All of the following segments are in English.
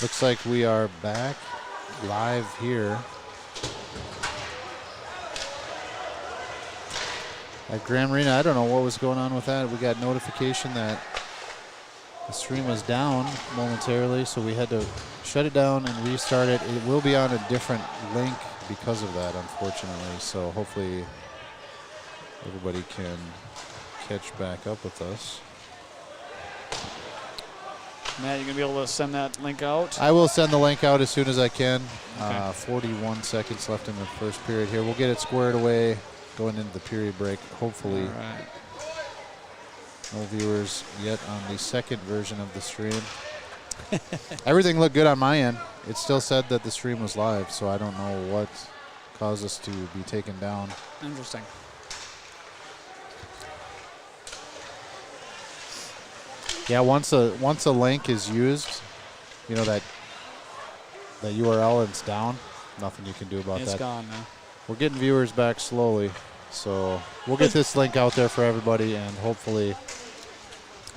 Looks like we are back live here at Grand Marina. I don't know what was going on with that. We got notification that the stream was down momentarily, so we had to shut it down and restart it. It will be on a different link because of that, unfortunately. So hopefully everybody can catch back up with us. Matt, you going to be able to send that link out? I will send the link out as soon as I can. Okay. 41 seconds left in the first period here. We'll get it squared away going into the period break, hopefully. All right. No viewers yet on the second version of the stream. Everything looked good on my end. It still said that the stream was live, so I don't know what caused us to be taken down. Interesting. Yeah, once a link is used, you know, that URL, and it's down, nothing you can do about that. It's gone now. We're getting viewers back slowly, so we'll get this link out there for everybody, and hopefully,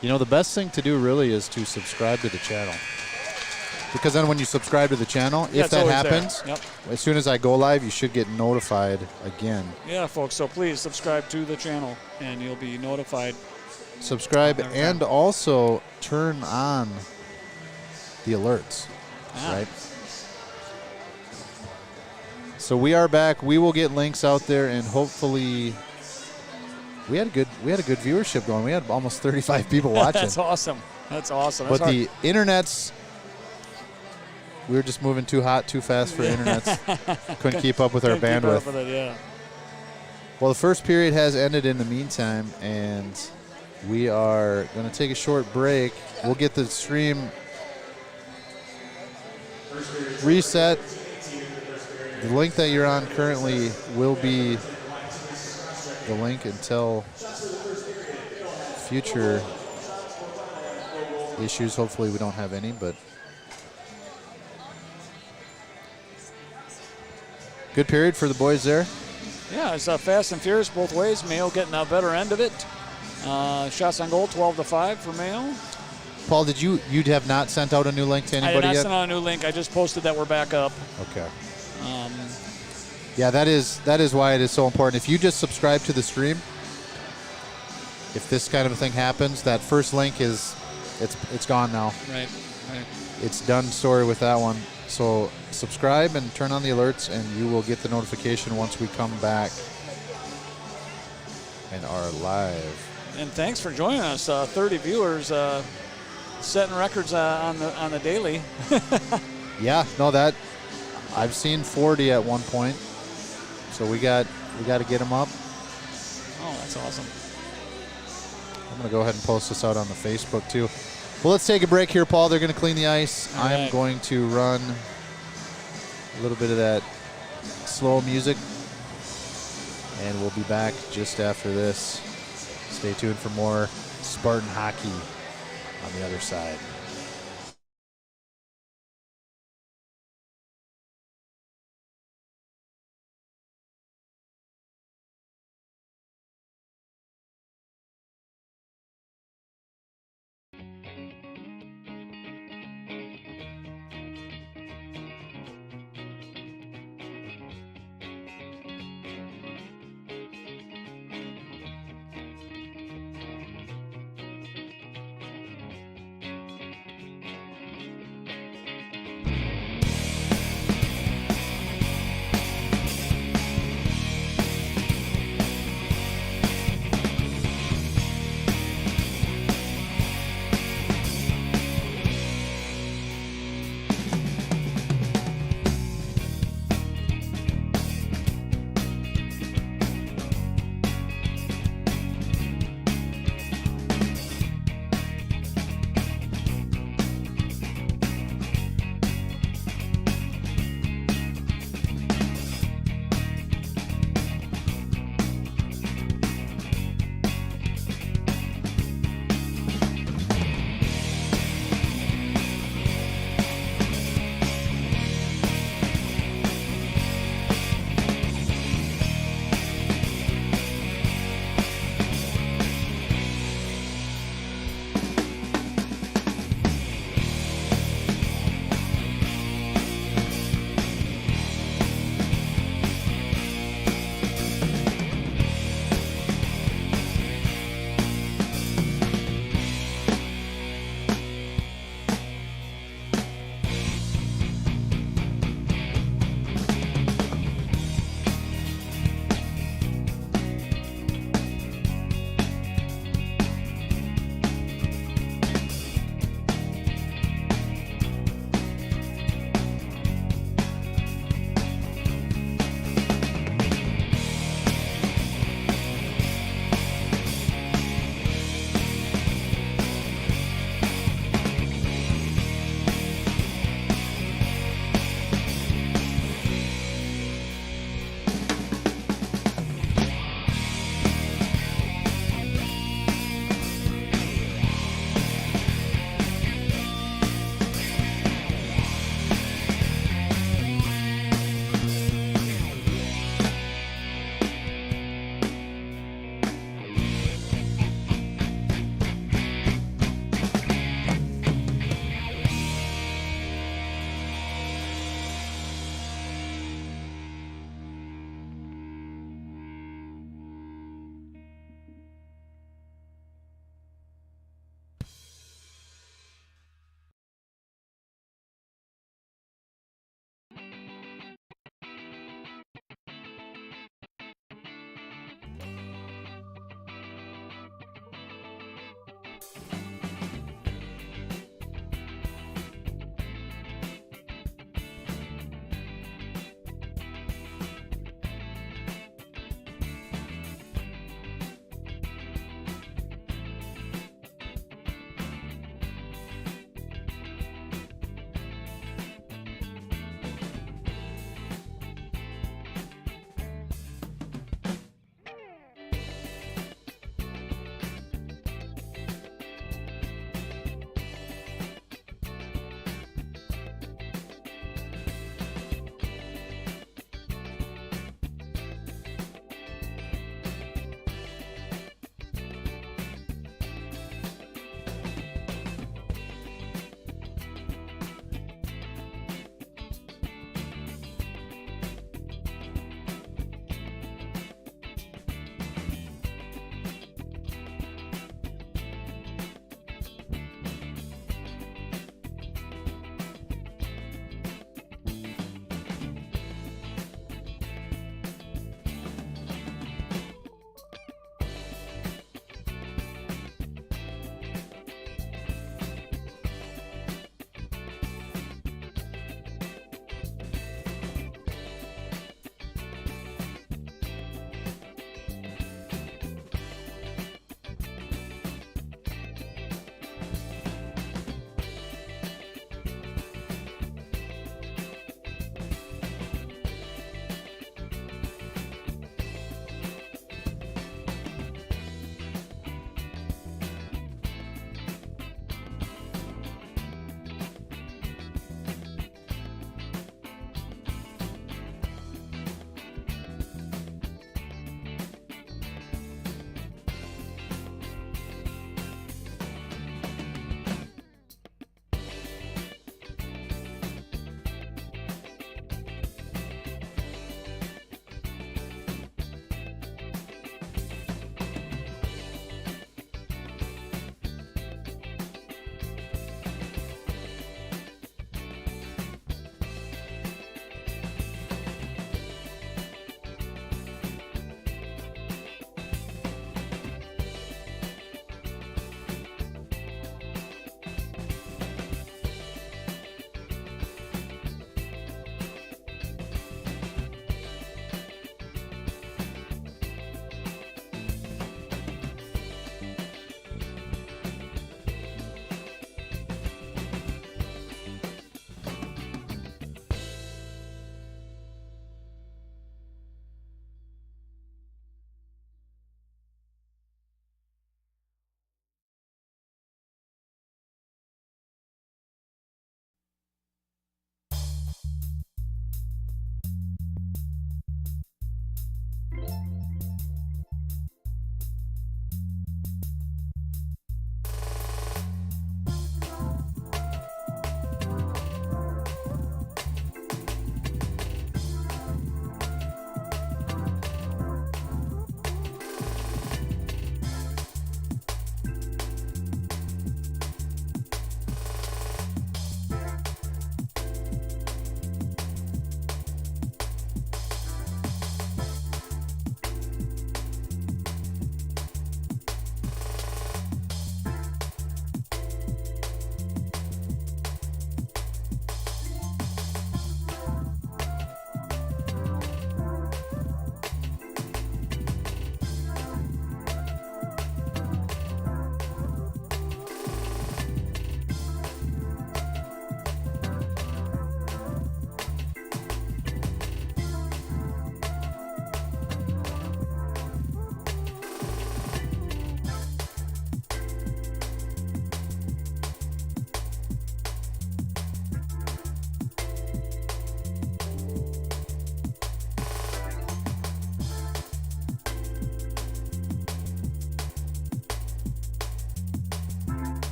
you know, the best thing to do really is to subscribe to the channel. Because then when you subscribe to the channel, if that happens, as soon as I go live, you should get notified again. Yeah, folks, so please subscribe to the channel, and you'll be notified. Subscribe and also turn on the alerts, right? So we are back. We will get links out there, and hopefully we had a good viewership going. We had almost 35 people watching. That's awesome. That's awesome. But the internet's, we were just moving too hot, too fast for internets. Couldn't keep up with our bandwidth. Keep up with it, yeah. Well, the first period has ended in the meantime, and we are going to take a short break. We'll get the stream reset. The link that you're on currently will be the link until future issues. Hopefully we don't have any, but good period for the boys there. Yeah, it's fast and furious both ways. Mayo getting the better end of it. Shots on goal, 12-5 for Mayo. Paul, you'd have not sent out a new link to anybody yet? I did not send out a new link. I just posted that we're back up. Okay. Yeah, that is why it is so important. If you just subscribe to the stream, if this kind of a thing happens, that first link it's gone now. Right. It's done story with that one. So subscribe and turn on the alerts, and you will get the notification once we come back and are live. And thanks for joining us. 30 viewers, setting records on the daily. Yeah, no, that I've seen 40 at one point. So we got to get them up. Oh, that's awesome. I'm going to go ahead and post this out on the Facebook too. Well, let's take a break here, Paul. They're going to clean the ice. All right. I'm going to run a little bit of that slow music, and we'll be back just after this. Stay tuned for more Spartan hockey on the other side.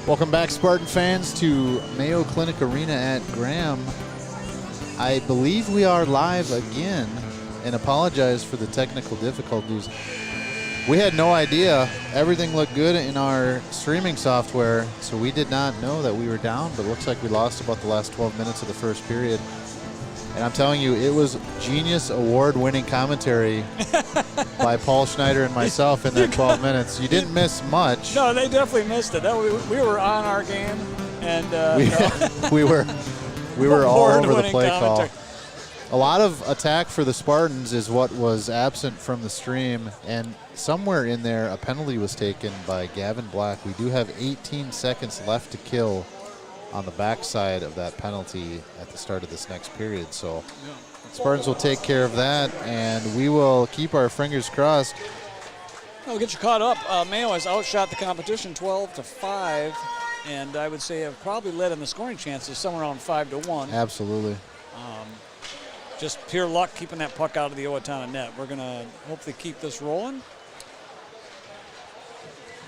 Welcome back, Spartan fans, to Mayo Clinic Arena at Graham. I believe we are live again, and apologize for the technical difficulties. We had no idea. Everything looked good in our streaming software, so we did not know that we were down, but it looks like we lost about the last 12 minutes of the first period. And I'm telling you, it was genius award-winning commentary by Paul Schneider and myself in that 12 minutes. You didn't miss much. No, they definitely missed it. We were on our game, and we were all over the play commentary. call. A lot of attack for the Spartans is what was absent from the stream, and somewhere in there a penalty was taken by Gavin Black. We do have 18 seconds left to kill on the backside of that penalty at the start of this next period. So Spartans will take care of that, and we will keep our fingers crossed. We'll get you caught up. Mayo has outshot the competition 12-5, and I would say have probably led in the scoring chances somewhere around 5-1. Absolutely. Just pure luck keeping that puck out of the Owatonna net. We're going to hopefully keep this rolling.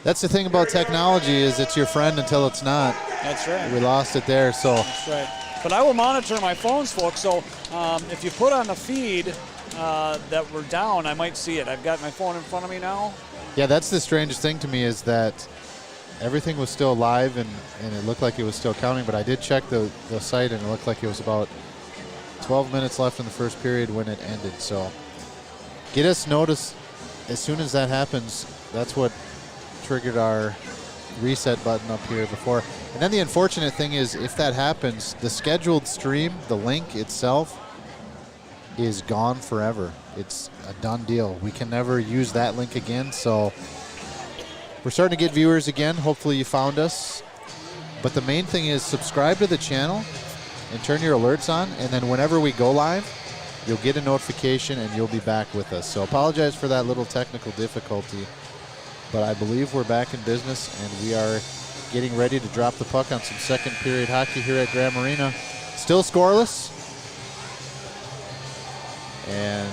That's the thing about technology, is it's your friend until it's not. That's right. We lost it there, so. That's right. But I will monitor my phones, folks, so if you put on the feed that we're down, I might see it. I've got my phone in front of me now. Yeah, that's the strangest thing to me, is that everything was still live and it looked like it was still counting, but I did check the site and it looked like it was about 12 minutes left in the first period when it ended. So get us notice as soon as that happens. That's what triggered our reset button up here before. And then the unfortunate thing is, if that happens, the scheduled stream, the link itself, is gone forever. It's a done deal. We can never use that link again. So we're starting to get viewers again. Hopefully you found us. But the main thing is, subscribe to the channel and turn your alerts on, and then whenever we go live, you'll get a notification and you'll be back with us. So apologize for that little technical difficulty, but I believe we're back in business, and we are getting ready to drop the puck on some second period hockey here at Graham Arena. Still scoreless. And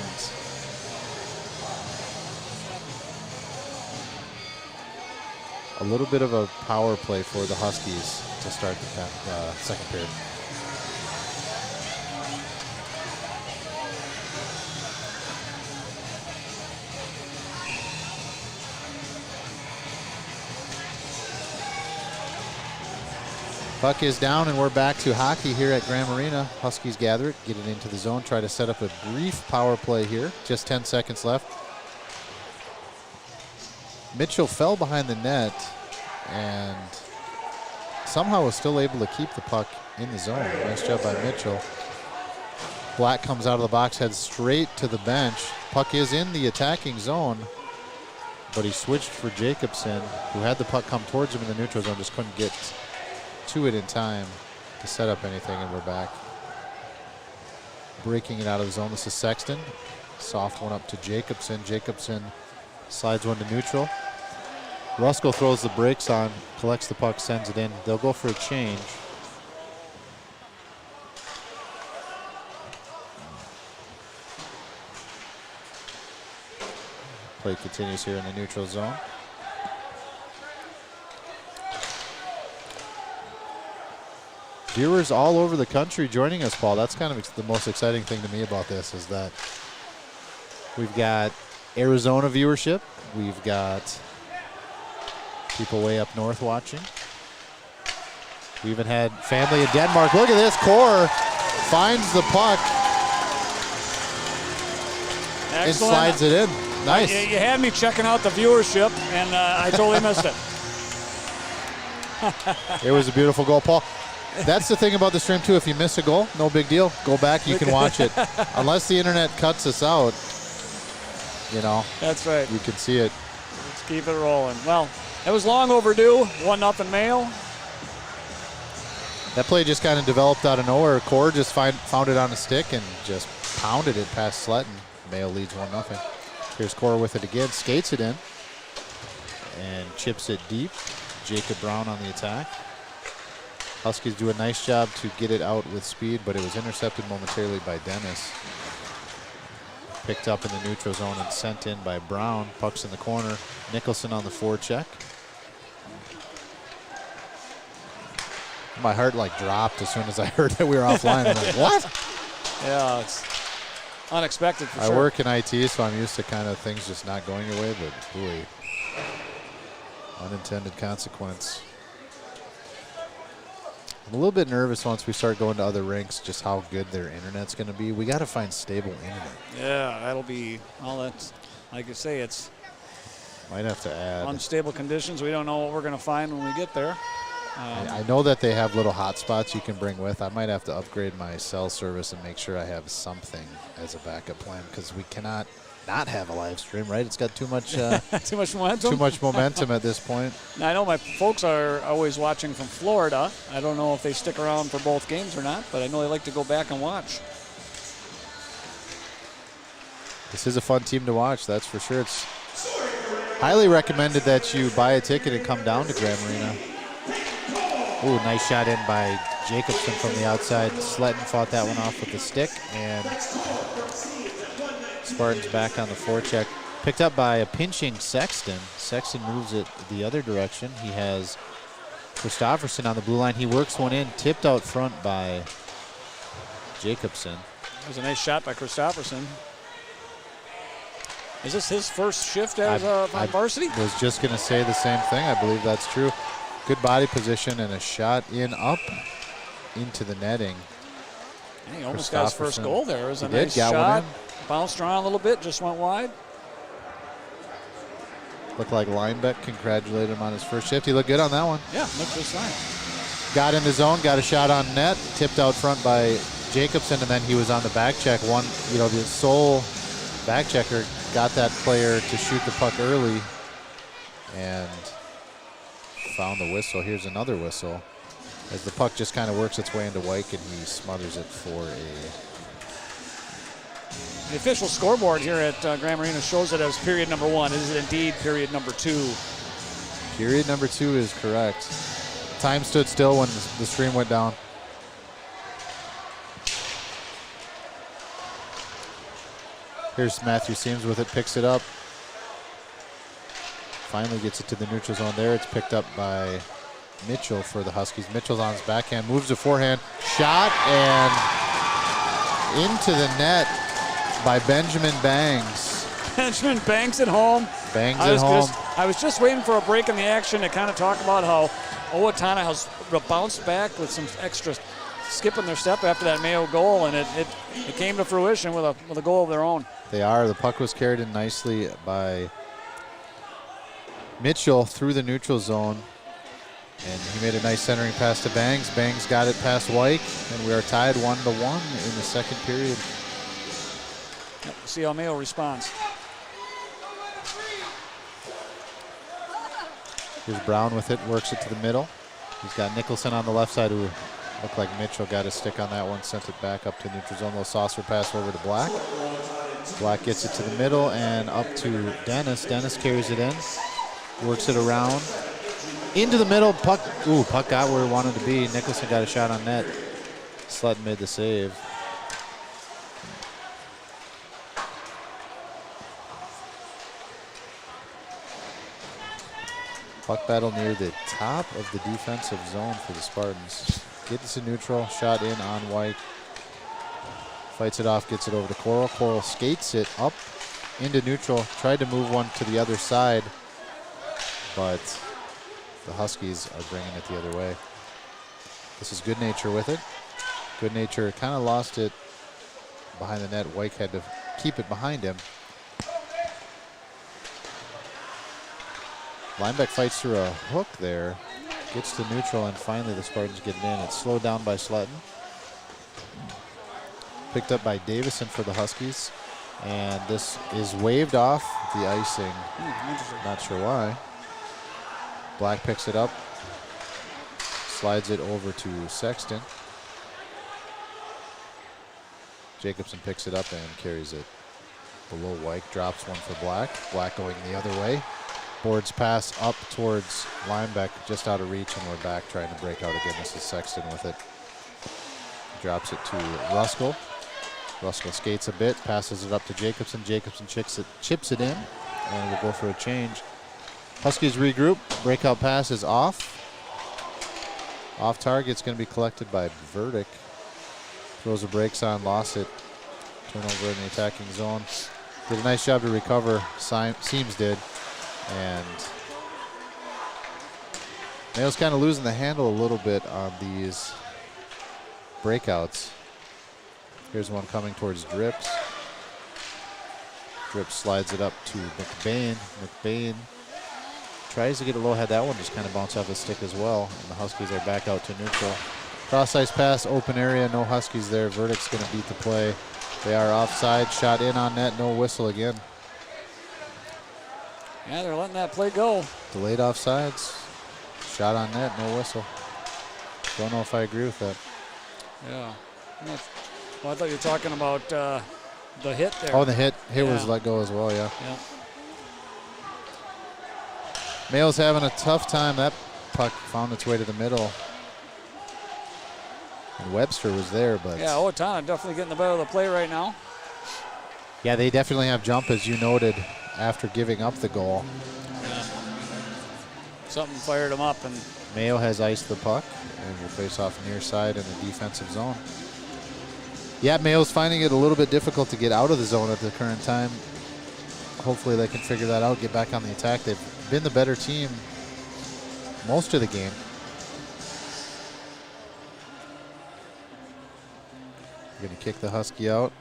a little bit of a power play for the Huskies to start the second period. Puck is down, and we're back to hockey here at Graham Arena. Huskies gather it, get it into the zone, try to set up a brief power play here. Just 10 seconds left. Mitchell fell behind the net and somehow was still able to keep the puck in the zone. Nice job by Mitchell. Black comes out of the box, heads straight to the bench. Puck is in the attacking zone, but he switched for Jacobson, who had the puck come towards him in the neutral zone, just couldn't get to it in time to set up anything, and we're back. Breaking it out of the zone, this is Sexton. Soft one up to Jacobson. Jacobson slides one to neutral. Ruskell throws the brakes on, collects the puck, sends it in. They'll go for a change. Play continues here in the neutral zone. Viewers all over the country joining us, Paul. That's kind of the most exciting thing to me about this, is that we've got Arizona viewership. We've got people way up north watching. We even had family in Denmark. Look at this. Core finds the puck. Excellent. And slides it in. Nice. You had me checking out the viewership, and I totally missed it. It was a beautiful goal, Paul. That's the thing about the stream, too. If you miss a goal, no big deal. Go back. You can watch it. Unless the internet cuts us out, you know. That's right. You can see it. Let's keep it rolling. Well, it was long overdue. 1-0 Mayo. That play just kind of developed out of nowhere. Core just found it on a stick and just pounded it past Sletton. Mayo leads 1-0. Here's Core with it again. Skates it in and chips it deep. Jacob Brown on the attack. Huskies do a nice job to get it out with speed, but it was intercepted momentarily by Dennis. Picked up in the neutral zone and sent in by Brown. Puck's in the corner. Nicholson on the forecheck. My heart like dropped as soon as I heard that we were offline. I'm like, what? Yeah, it's unexpected for I sure. work in IT, so I'm used to kind of things just not going your way, but boy, unintended consequence. I'm a little bit nervous once we start going to other rinks, just how good their internet's going to be. We got to find stable internet. Yeah, that'll be all that's, like I say, it's Might have to add. unstable conditions. We don't know what we're going to find when we get there. I know that they have little hotspots you can bring with. I might have to upgrade my cell service and make sure I have something as a backup plan because we cannot not have a live stream, right? It's got too much Too much momentum. too much momentum at this point. Now, I know my folks are always watching from Florida. I don't know if they stick around for both games or not, but I know they like to go back and watch. This is a fun team to watch, that's for sure. It's highly recommended that you buy a ticket and come down to Graham Arena. Ooh, nice shot in by Jacobson from the outside. Sletton fought that one off with the stick, and Spartans back on the forecheck. Picked up by a pinching Sexton. Sexton moves it the other direction. He has Christofferson on the blue line. He works one in, tipped out front by Jacobson. That was a nice shot by Christofferson. Is this his first shift as on varsity? I was just going to say the same thing. I believe that's true. Good body position and a shot in up into the netting. And he almost got his first goal there. It was a He did, nice got shot. one in. Bounced around a little bit, just went wide. Looked like Linebeck congratulated him on his first shift. He looked good on that one. Yeah, looked just fine. Got in the zone, got a shot on net, tipped out front by Jacobson, and then he was on the back check. One, the sole back checker got that player to shoot the puck early and found the whistle. Here's another whistle as the puck just kind of works its way into Wyke and he smothers it for a... The official scoreboard here at Graham Arena shows it as period number 1. Is it indeed period number 2? Period number 2 is correct. Time stood still when the stream went down. Here's Matthew Seams with it, picks it up. Finally gets it to the neutral zone there. It's picked up by Mitchell for the Huskies. Mitchell's on his backhand, moves to forehand, shot, and into the net by Benjamin Bangs. Benjamin Bangs at home. Bangs at home. I was just waiting for a break in the action to kind of talk about how Owatonna has bounced back with some extra skipping their step after that Mayo goal, and it came to fruition with a goal of their own. They are. The puck was carried in nicely by Mitchell through the neutral zone, and he made a nice centering pass to Bangs. Bangs got it past Wyke, and we are tied 1-1 in the second period. Yep, we'll see how Mayo responds. Here's Brown with it, works it to the middle. He's got Nicholson on the left side who looked like Mitchell got a stick on that one, sent it back up to neutral zone. Little saucer pass over to Black. Black gets it to the middle and up to Dennis. Dennis carries it in, works it around. Into the middle, puck got where it wanted to be. Nicholson got a shot on net. Sletton made the save. Puck battle near the top of the defensive zone for the Spartans. Gets to neutral, shot in on White. Fights it off, gets it over to Coral. Coral skates it up into neutral. Tried to move one to the other side, but the Huskies are bringing it the other way. This is Good Nature with it. Good Nature kind of lost it behind the net. White had to keep it behind him. Lineback fights through a hook there, gets to neutral, and finally the Spartans get it in. It's slowed down by Sletton. Picked up by Davison for the Huskies. And this is waved off the icing. Not sure why. Black picks it up, slides it over to Sexton. Jacobson picks it up and carries it below Wyke. Drops one for Black. Black going the other way. Boards pass up towards Lineback, just out of reach, and we're back trying to break out again. This is Sexton with it. Drops it to Ruskell. Ruskell skates a bit, passes it up to Jacobson. Jacobson chips it in, and we'll go for a change. Huskies regroup. Breakout pass is off. Off target, it's going to be collected by Verdick. Throws the brakes on, lost it. Turnover in the attacking zone. Did a nice job to recover, Seams did. And Mayo's kind of losing the handle a little bit on these breakouts. Here's one coming towards Drips. Drips slides it up to McBain. McBain tries to get a low head. That one just kind of bounced off his stick as well. And the Huskies are back out to neutral. Cross ice pass, open area, no Huskies there. Verdick's going to beat the play. They are offside, shot in on net, no whistle again. Yeah, they're letting that play go. Delayed offsides, shot on net, no whistle. Don't know if I agree with that. Yeah. Well, I thought you were talking about the hit there. Oh, the hit was let go as well, yeah. Mayo's having a tough time. That puck found its way to the middle. And Webster was there, but... Yeah, Owatonna definitely getting the better of the play right now. Yeah, they definitely have jump, as you noted, after giving up the goal. Yeah. Something fired them up. And Mayo has iced the puck and will face off near side in the defensive zone. Yeah, Mayo's finding it a little bit difficult to get out of the zone at the current time. Hopefully they can figure that out, get back on the attack. They've been the better team most of the game. Going to kick the Husky out.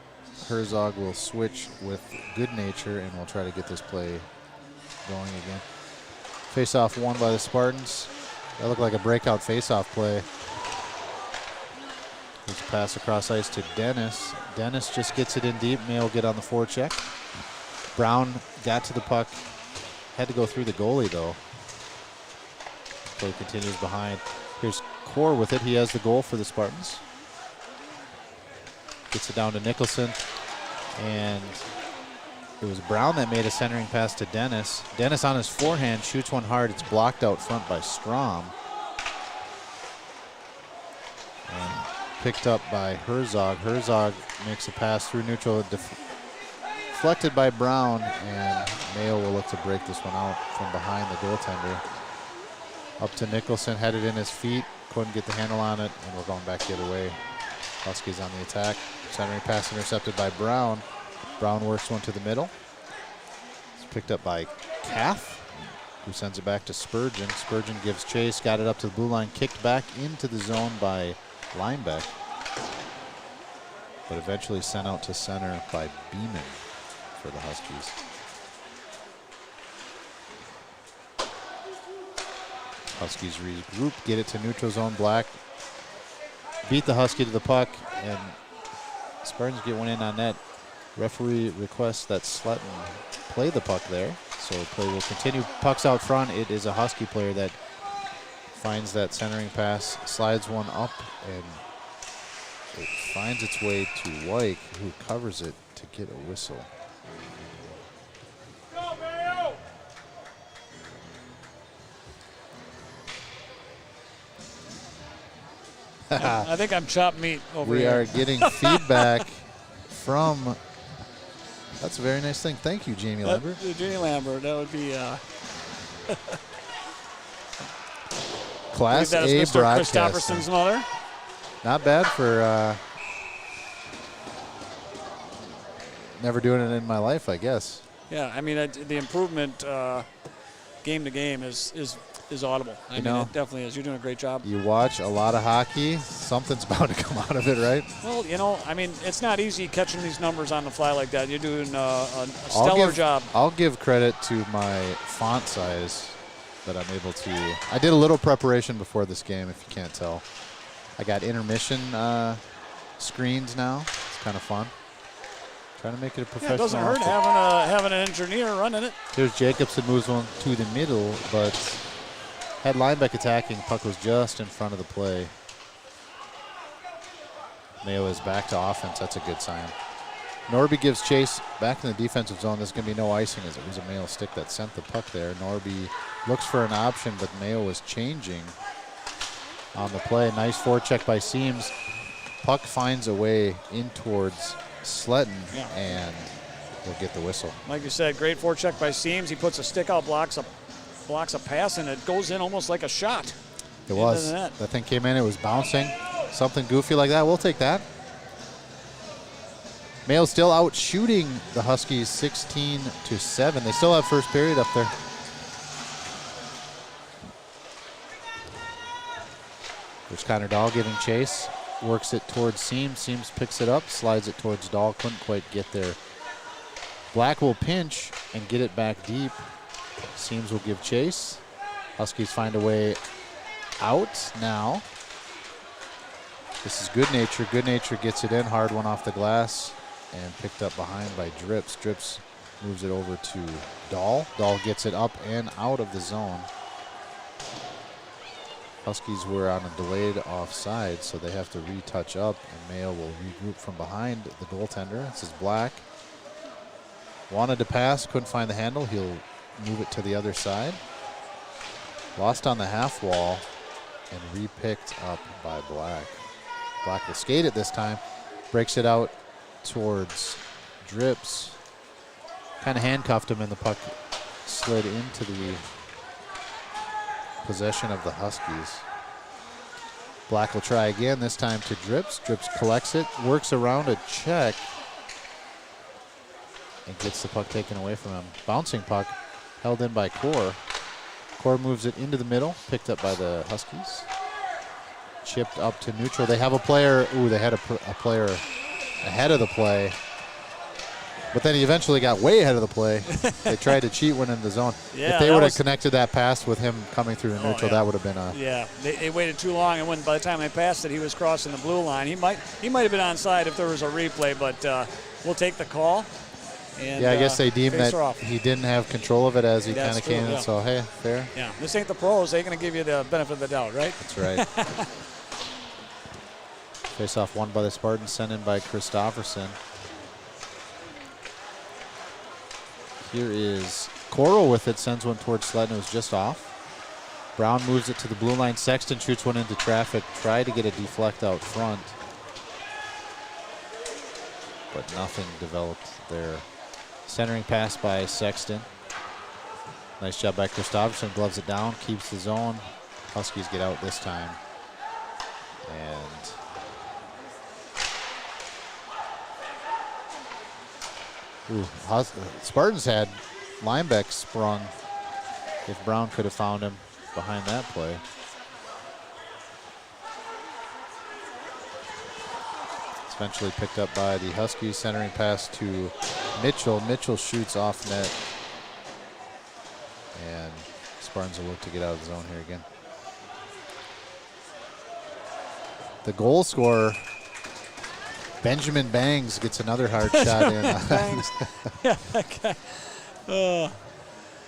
Herzog will switch with Good Nature and will try to get this play going again. Face-off won by the Spartans. That looked like a breakout face-off play. There's a pass across ice to Dennis. Dennis just gets it in deep. Mayo will get on the forecheck. Brown got to the puck. Had to go through the goalie, though. Play continues behind. Here's Core with it. He has the goal for the Spartans. Gets it down to Nicholson. And it was Brown that made a centering pass to Dennis. Dennis on his forehand shoots one hard. It's blocked out front by Strom. And picked up by Herzog. Herzog makes a pass through neutral. Deflected by Brown. And Mayo will look to break this one out from behind the goaltender. Up to Nicholson, had it in his feet. Couldn't get the handle on it. And we're going back the other way. Huskies on the attack. Centering pass intercepted by Brown. Brown works one to the middle. It's picked up by Kath, who sends it back to Spurgeon. Spurgeon gives chase, got it up to the blue line, kicked back into the zone by Linebeck, but eventually sent out to center by Beeman for the Huskies. Huskies regroup, get it to neutral zone. Black beat the Husky to the puck, and Spartans get one in on net. Referee requests that Sletton play the puck there, so play will continue. Puck's out front. It is a Husky player that finds that centering pass, slides one up, and it finds its way to Wyke, who covers it to get a whistle. Go, Mayo! I think I'm chopped meat over We here. are getting feedback from... That's a very nice thing. Thank you, Jamie Lambert. Jamie Lambert, that would be... Class that A is Mr. broadcasting. Christopherson's mother. Not bad for never doing it in my life, I guess. Yeah, I mean, the improvement game to game is audible. I mean, it definitely is. You're doing a great job. You watch a lot of hockey, something's bound to come out of it, right? Well, you know, I mean, it's not easy catching these numbers on the fly like that. You're doing a stellar job. I'll give credit to my font size that I'm able to. I did a little preparation before this game, if you can't tell. I got intermission screens now. It's kind of fun. Trying to make it a professional. Yeah, it doesn't hurt having an engineer running it. Here's Jacobson, moves one to the middle, but had Linebeck attacking. Puck was just in front of the play. Mayo is back to offense. That's a good sign. Norby gives chase back in the defensive zone. There's going to be no icing as it was a Mayo stick that sent the puck there. Norby looks for an option, but Mayo was changing on the play. Nice forecheck by Seams. Puck finds a way in towards Sletton, and we'll get the whistle. Like you said, great forecheck by Seams. He puts a stick out, blocks a pass, and it goes in almost like a shot. It was. That thing came in. It was bouncing. Something goofy like that. We'll take that. Mayo still out shooting the Huskies 16-7. They still have first period up there. There's Connor Dahl giving chase. Works it towards Seams. Seams picks it up, slides it towards Dahl. Couldn't quite get there. Black will pinch and get it back deep. Seams will give chase. Huskies find a way out now. This is Good Nature. Good Nature gets it in. Hard one off the glass and picked up behind by Drips. Drips moves it over to Dahl. Dahl gets it up and out of the zone. Huskies were on a delayed offside, so they have to retouch up, and Mayo will regroup from behind the goaltender. This is Black. Wanted to pass, couldn't find the handle. He'll move it to the other side. Lost on the half wall and re-picked up by Black. Black will skate it this time. Breaks it out towards Drips. Kind of handcuffed him, and the puck slid into the possession of the Huskies. Black will try again, this time to Drips. Drips collects it, works around a check, and gets the puck taken away from him. Bouncing puck held in by Core. Core moves it into the middle, picked up by the Huskies. Chipped up to neutral. They have a player, they had a player ahead of the play, but then he eventually got way ahead of the play. They tried to cheat when in the zone. Yeah, if they would have connected that pass with him coming through the neutral, that would have been a... Yeah, they waited too long, and by the time they passed it, he was crossing the blue line. He might have been onside if there was a replay, but we'll take the call. And, I guess they deemed that he didn't have control of it as he kind of came in, so hey, fair. Yeah, this ain't the pros. They're going to give you the benefit of the doubt, right? That's right. Face-off won by the Spartans, sent in by Christofferson. Here is Coral with it, sends one towards Sledden. It was just off. Brown moves it to the blue line. Sexton shoots one into traffic. Tried to get a deflect out front, but nothing developed there. Centering pass by Sexton. Nice job by Christofferson. Gloves it down, keeps the zone. Huskies get out this time. And Spartans had Linebeck sprung if Brown could have found him behind that play. It's eventually picked up by the Huskies. Centering pass to Mitchell. Mitchell shoots off net. And Spartans will look to get out of the zone here again. The goal scorer, Benjamin Bangs, gets another hard shot in. Bangs. Yeah, that guy. I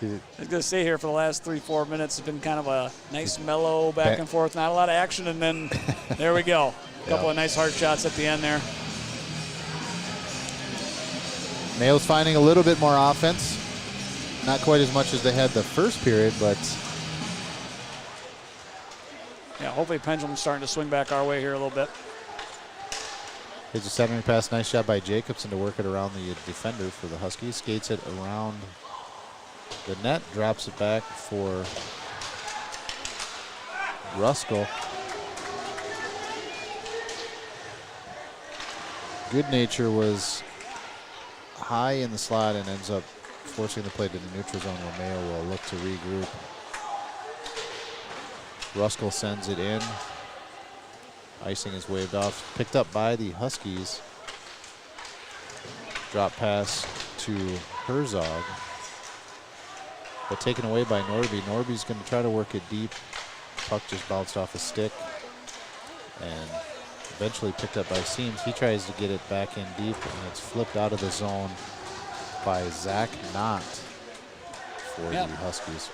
was going to say here for the last 3-4 minutes, it's been kind of a nice mellow back and forth, not a lot of action, and then there we go. A couple of nice hard shots at the end there. Mayo's finding a little bit more offense. Not quite as much as they had the first period, but yeah, hopefully Pendulum's starting to swing back our way here a little bit. Here's a centering pass. Nice shot by Jacobson to work it around the defender for the Huskies. Skates it around the net, drops it back for Ruskell. Good Nature was high in the slot and ends up forcing the play to the neutral zone where Mayo will look to regroup. Ruskell sends it in. Icing is waved off. Picked up by the Huskies. Drop pass to Herzog. But taken away by Norby. Norby's going to try to work it deep. Puck just bounced off a stick. And eventually picked up by Seams. He tries to get it back in deep, and it's flipped out of the zone by Zach Knott for the Huskies.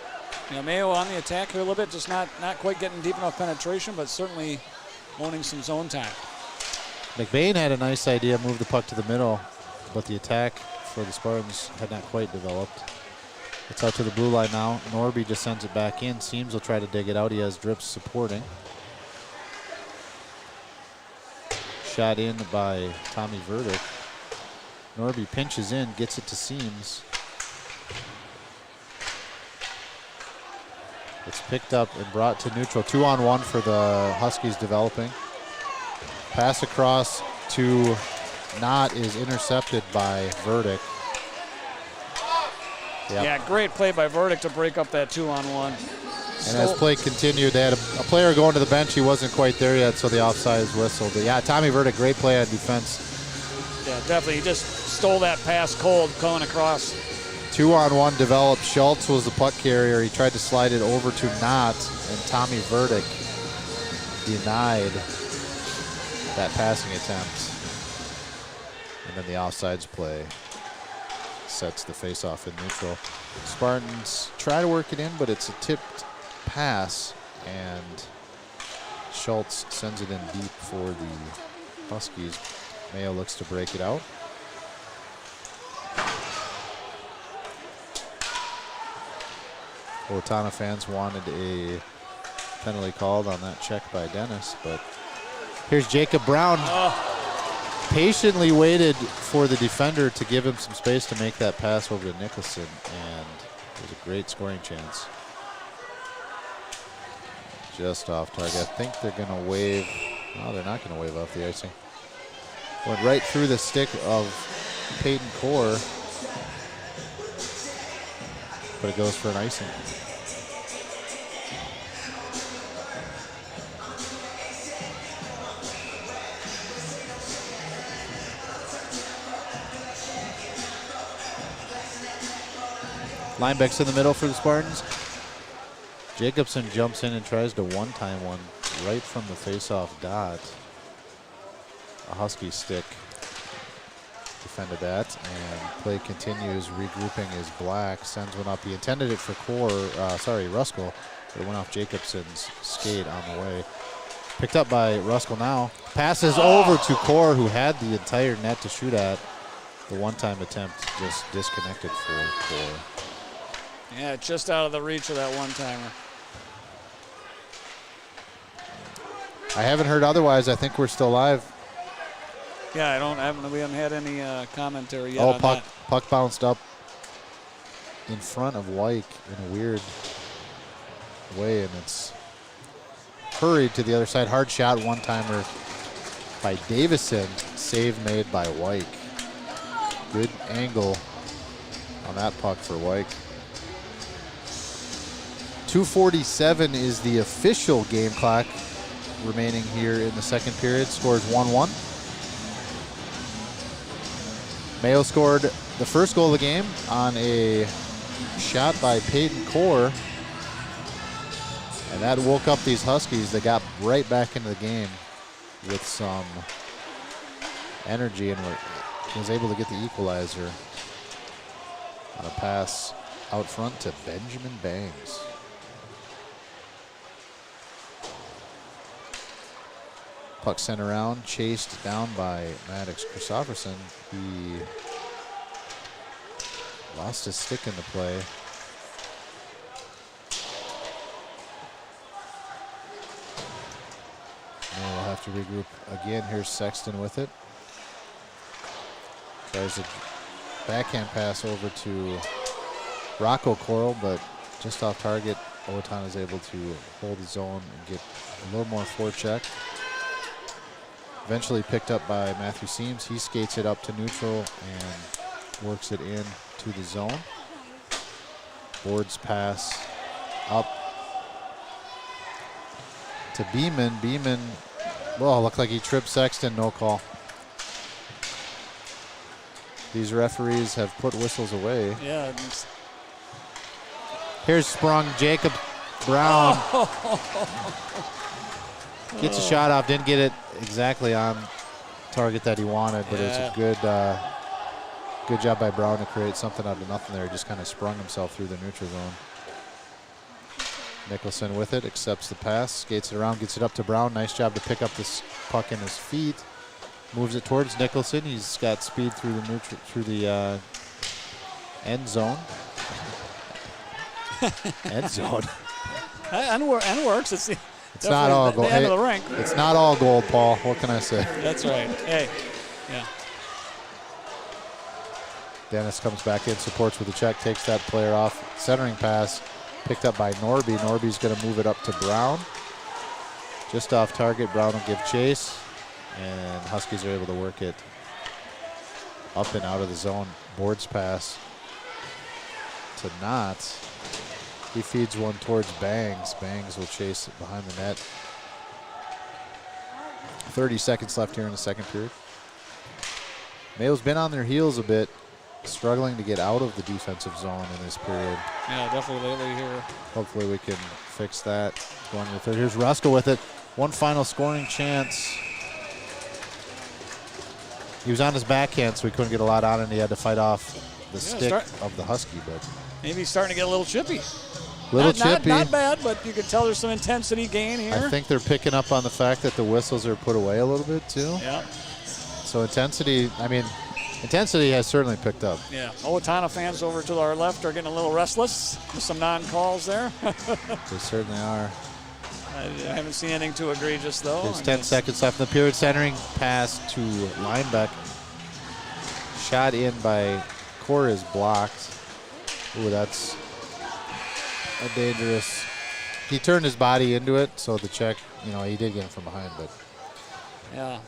You know, Mayo on the attack here a little bit, just not quite getting deep enough penetration, but certainly owning some zone time. McBain had a nice idea, move the puck to the middle, but the attack for the Spartans had not quite developed. It's out to the blue line now. Norby just sends it back in. Seams will try to dig it out. He has Drips supporting. Shot in by Tommy Verdick. Norby pinches in, gets it to Seams. It's picked up and brought to neutral. 2-on-1 for the Huskies developing. Pass across to Knott is intercepted by Verdict. Yep. Yeah, great play by Verdict to break up that 2-on-1. And as play continued, they had a player going to the bench. He wasn't quite there yet, so the offside is whistled. But yeah, Tommy Verdict, great play on defense. Yeah, definitely. He just stole that pass cold going across. 2-on-1 developed. Schultz was the puck carrier. He tried to slide it over to Knott, and Tommy Verdict denied that passing attempt. And then the offsides play sets the faceoff in neutral. Spartans try to work it in, but it's a tipped pass, and Schultz sends it in deep for the Huskies. Mayo looks to break it out. Owatonna fans wanted a penalty called on that check by Dennis, but here's Jacob Brown. Patiently waited for the defender to give him some space to make that pass over to Nicholson, and it was a great scoring chance. Just off target. I think they're going to wave. No, they're not going to wave off the icing. Went right through the stick of Peyton Core, but it goes for an icing. Linebacks in the middle for the Spartans. Jacobson jumps in and tries to one-time one right from the face-off dot. A Husky stick defended that, and play continues. Regrouping is Black, sends one up. He intended it for Ruskell, but it went off Jacobson's skate on the way. Picked up by Ruskell now. Passes over to Core, who had the entire net to shoot at. The one-time attempt just disconnected for Core. Yeah, just out of the reach of that one-timer. I haven't heard otherwise. I think we're still live. Yeah, we haven't had any commentary yet. Oh, puck bounced up in front of Wyke in a weird way, and it's hurried to the other side. Hard shot, one-timer by Davison. Save made by Wyke. Good angle on that puck for Wyke. 2:47 is the official game clock remaining here in the second period. Scores 1-1. Mayo scored the first goal of the game on a shot by Peyton Core, and that woke up these Huskies. They got right back into the game with some energy and was able to get the equalizer on a pass out front to Benjamin Bangs. Puck sent around, chased down by Maddox Christopherson. He lost his stick in the play. And we'll have to regroup again. Here's Sexton with it. Tries a backhand pass over to Rocco Coral, but just off target. Owatonna is able to hold his own and get a little more forecheck. Eventually picked up by Matthew Seams. He skates it up to neutral and works it in to the zone. Boards pass up to Beeman. Beeman, well, looked like he tripped Sexton, no call. These referees have put whistles away. Yeah. Here's sprung Jacob Brown. Gets a shot off, didn't get it exactly on target that he wanted, but it was a good job by Brown to create something out of nothing there. He just kind of sprung himself through the neutral zone. Nicholson with it, accepts the pass, skates it around, gets it up to Brown. Nice job to pick up this puck in his feet. Moves it towards Nicholson. He's got speed through the end zone. End zone. And works. It's not all gold. End of the rink. It's not all gold, Paul. What can I say? That's right. Hey, yeah. Dennis comes back in, supports with a check, takes that player off. Centering pass Picked up by Norby. Norby's going to move it up to Brown. Just off target. Brown will give chase. And Huskies are able to work it up and out of the zone. Boards pass to Knott. He feeds one towards Bangs. Bangs will chase it behind the net. 30 seconds left here in the second period. Mayo's been on their heels a bit, struggling to get out of the defensive zone in this period. Yeah, definitely lately here. Hopefully we can fix that going to the third. Here's Ruska with it. One final scoring chance. He was on his backhand, so he couldn't get a lot on it, and he had to fight off the stick of the Husky. But maybe he's starting to get a little chippy. Chippy. Not bad, but you can tell there's some intensity gain here. I think they're picking up on the fact that the whistles are put away a little bit, too. Yeah. So intensity has certainly picked up. Yeah. Owatonna fans over to our left are getting a little restless with some non-calls there. They certainly are. I haven't seen anything too egregious, though. There's 10 seconds left in the period. Centering pass to Linebeck. Shot in by Core is blocked. Ooh, that's a dangerous. He turned his body into it, so the check, he did get it from behind, but. Yeah.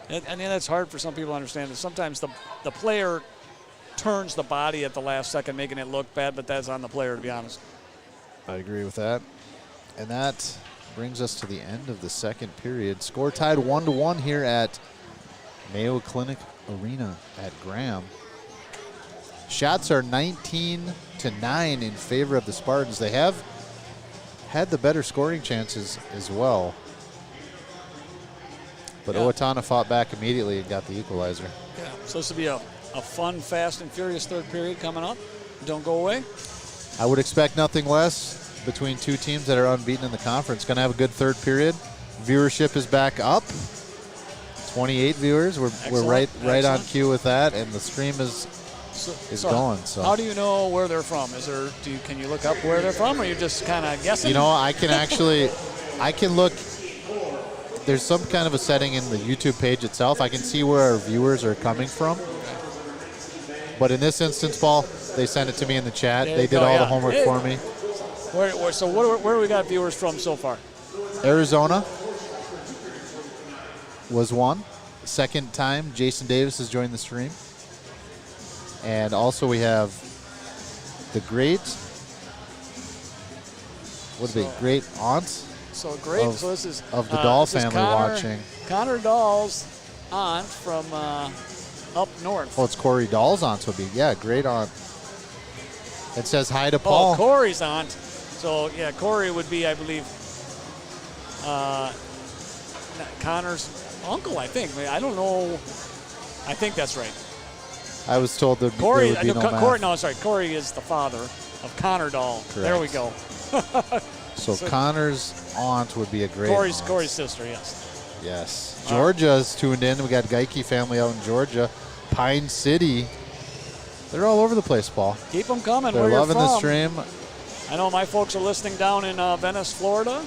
And that's hard for some people to understand. That sometimes the player turns the body at the last second, making it look bad, but that's on the player, to be honest. I agree with that. And that brings us to the end of the second period. Score tied 1-1 here at Mayo Clinic Arena at Graham. Shots are 19-9 in favor of the Spartans. They have had the better scoring chances as well. But Owatonna fought back immediately and got the equalizer. Yeah, so this will be a fun, fast, and furious third period coming up. Don't go away. I would expect nothing less between two teams that are unbeaten in the conference. Going to have a good third period. Viewership is back up. 28 viewers. We're right on cue with that, and the stream is going. So how do you know where they're from? Can you look up where they're from, or you're just kind of guessing? I can look. There's some kind of a setting in the YouTube page itself. I can see where our viewers are coming from. But in this instance, Paul, they sent it to me in the chat. They did all the homework for me. Where we got viewers from so far? Arizona was one. Second time, Jason Davis has joined the stream. And also we have the great aunts. So great. So this is of the Dahl family watching. Connor Dahl's aunt from up north. Oh, it's Corey Dahl's aunt would be. Yeah, great aunt. It says hi to Paul. Oh, Corey's aunt. So yeah, Corey would be, I believe, Connor's uncle. I think. I don't know. I think that's right. I was told that Corey. there would be no math. Sorry. Corey is the father of Connor Dahl. Correct. There we go. So Connor's aunt would be a great aunt. Corey's sister, yes. Yes. Georgia's tuned in. We got Geike family out in Georgia. Pine City. They're all over the place, Paul. Keep them coming. They're loving the stream. I know my folks are listening down in Venice, Florida.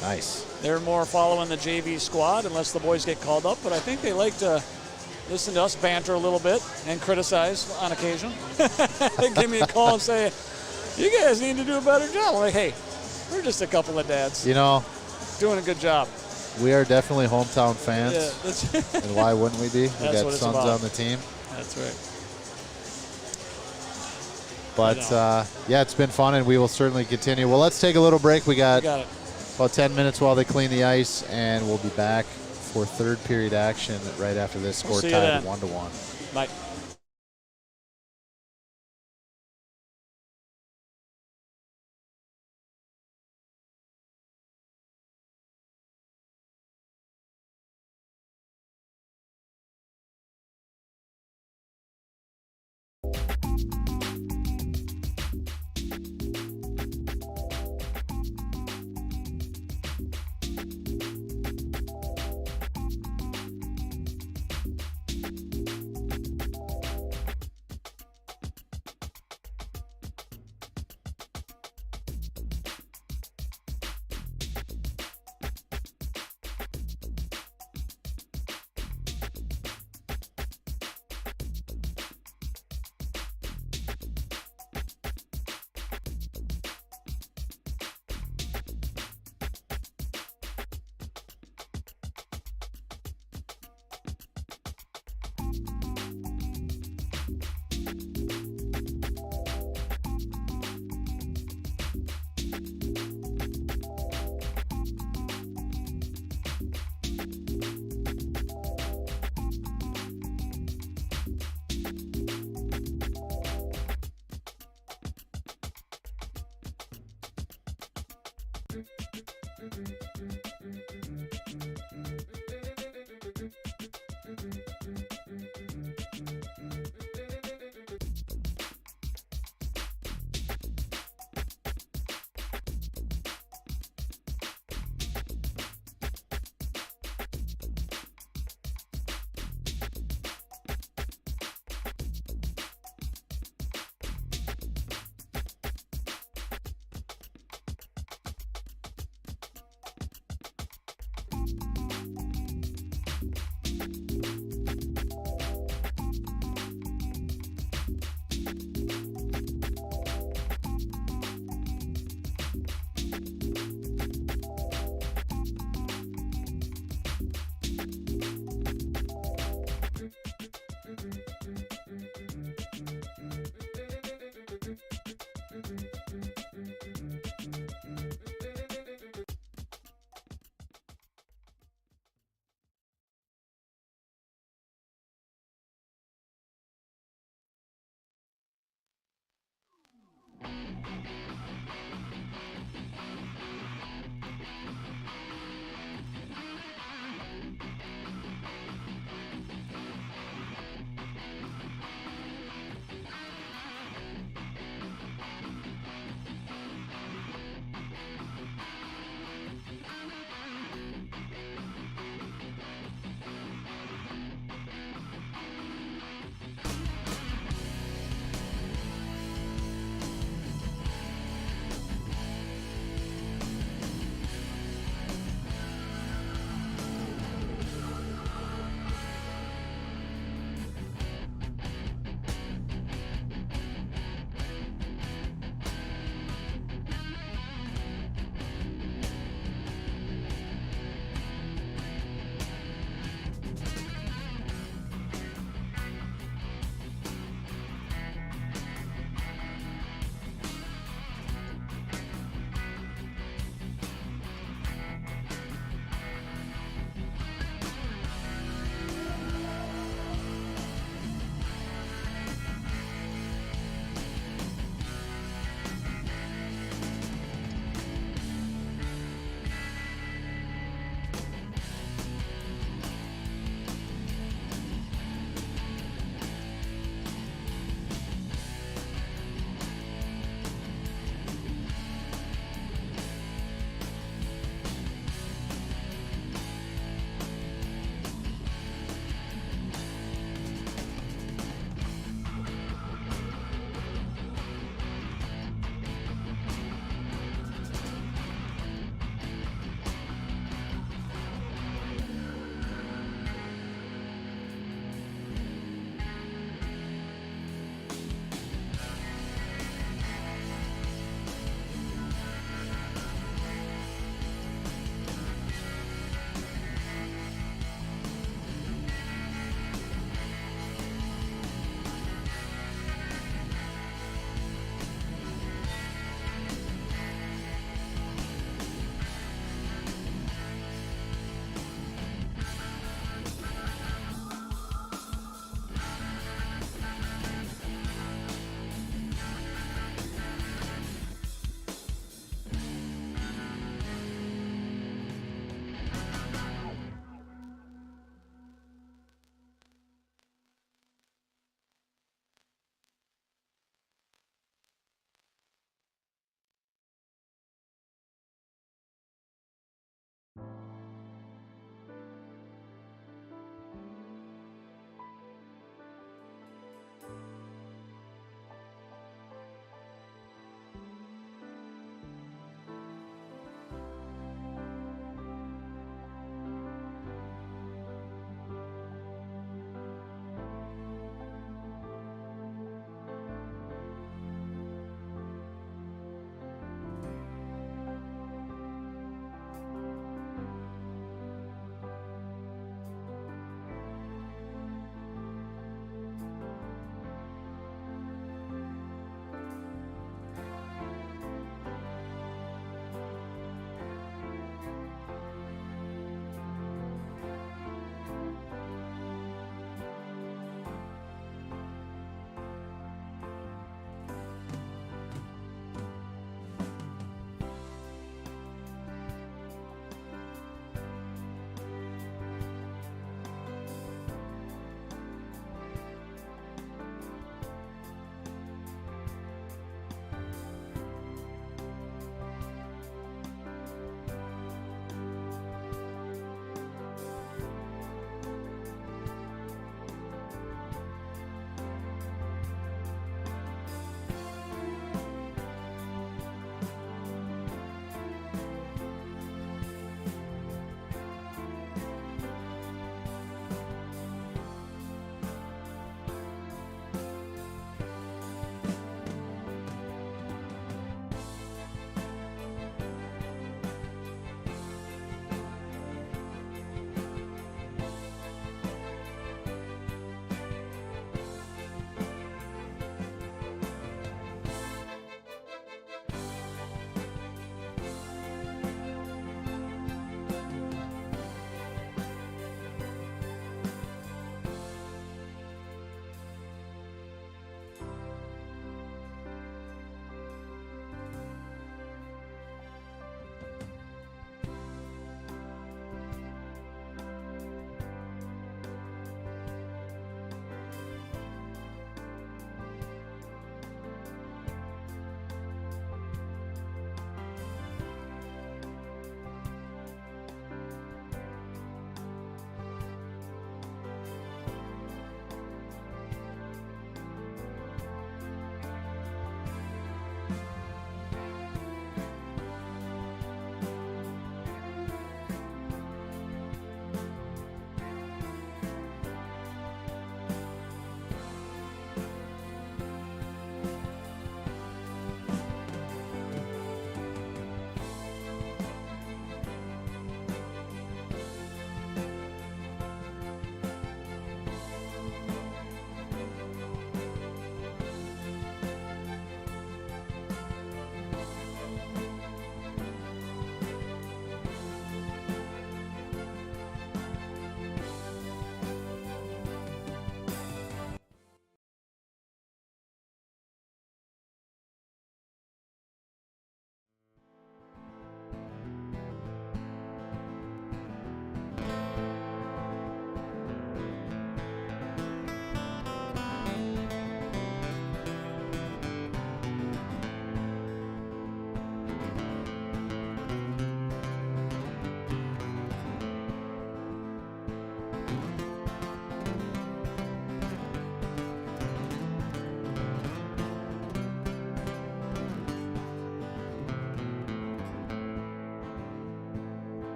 Nice. They're more following the JV squad unless the boys get called up, but I think they like to listen to us banter a little bit and criticize on occasion. They give me a call and say, you guys need to do a better job. I'm like, hey, we're just a couple of dads. Doing a good job. We are definitely hometown fans. Yeah, and why wouldn't we be? We got sons on the team. That's right. But, it's been fun, and we will certainly continue. Well, let's take a little break. We got about 10 minutes while they clean the ice, and we'll be back for third period action right after this. Score tied 1-1. Bye.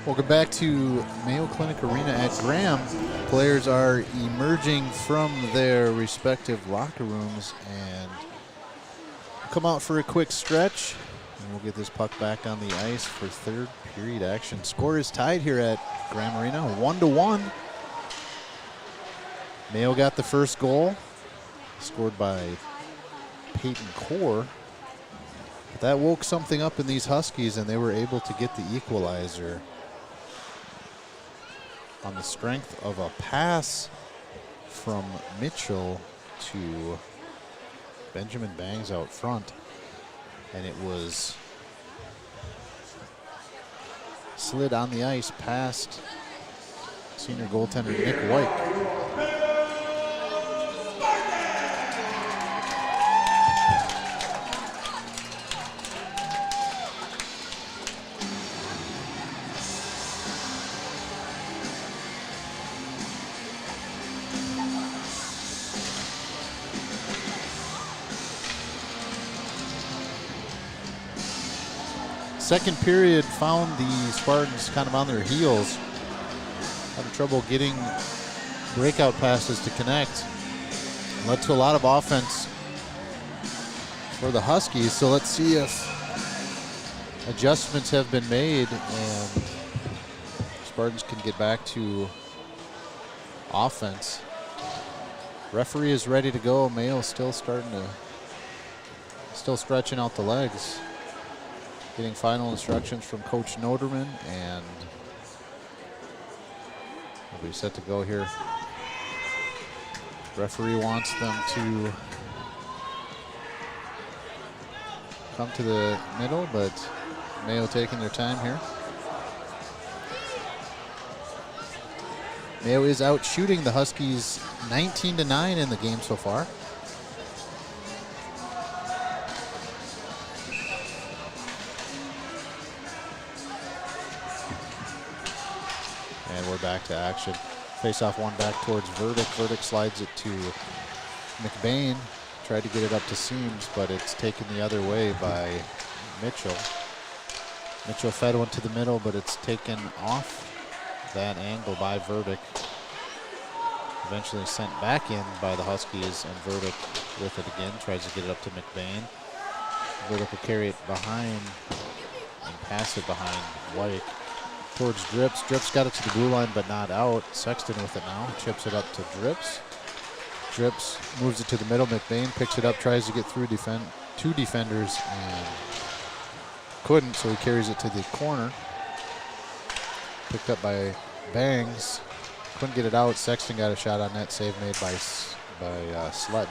Welcome back to Mayo Clinic Arena at Graham. Players are emerging from their respective locker rooms and come out for a quick stretch. And we'll get this puck back on the ice for third period action. Score is tied here at Graham Arena, 1-1. Mayo got the first goal, scored by Peyton Core. But that woke something up in these Huskies, and they were able to get the equalizer on the strength of a pass from Mitchell to Benjamin Bangs out front. And it was slid on the ice past senior goaltender Nick White. Second period found the Spartans kind of on their heels, having trouble getting breakout passes to connect. Led to a lot of offense for the Huskies, so let's see if adjustments have been made and Spartans can get back to offense. Referee is ready to go. Mayo still stretching out the legs. Getting final instructions from Coach Noderman, and we'll be set to go here. Referee wants them to come to the middle, but Mayo taking their time here. Mayo is out shooting the Huskies 19-9 in the game so far. And we're back to action. Face-off one back towards Verdick. Verdick slides it to McBain. Tried to get it up to Seams, but it's taken the other way by Mitchell. Mitchell fed one to the middle, but it's taken off that angle by Verdick. Eventually sent back in by the Huskies, and Verdick with it again. Tries to get it up to McBain. Verdick will carry it behind and pass it behind White. Towards Drips. Drips got it to the blue line, but not out. Sexton with it now. Chips it up to Drips. Drips moves it to the middle. McBain picks it up, tries to get through two defenders, and couldn't, so he carries it to the corner. Picked up by Bangs. Couldn't get it out. Sexton got a shot on net. Save made by Slutton.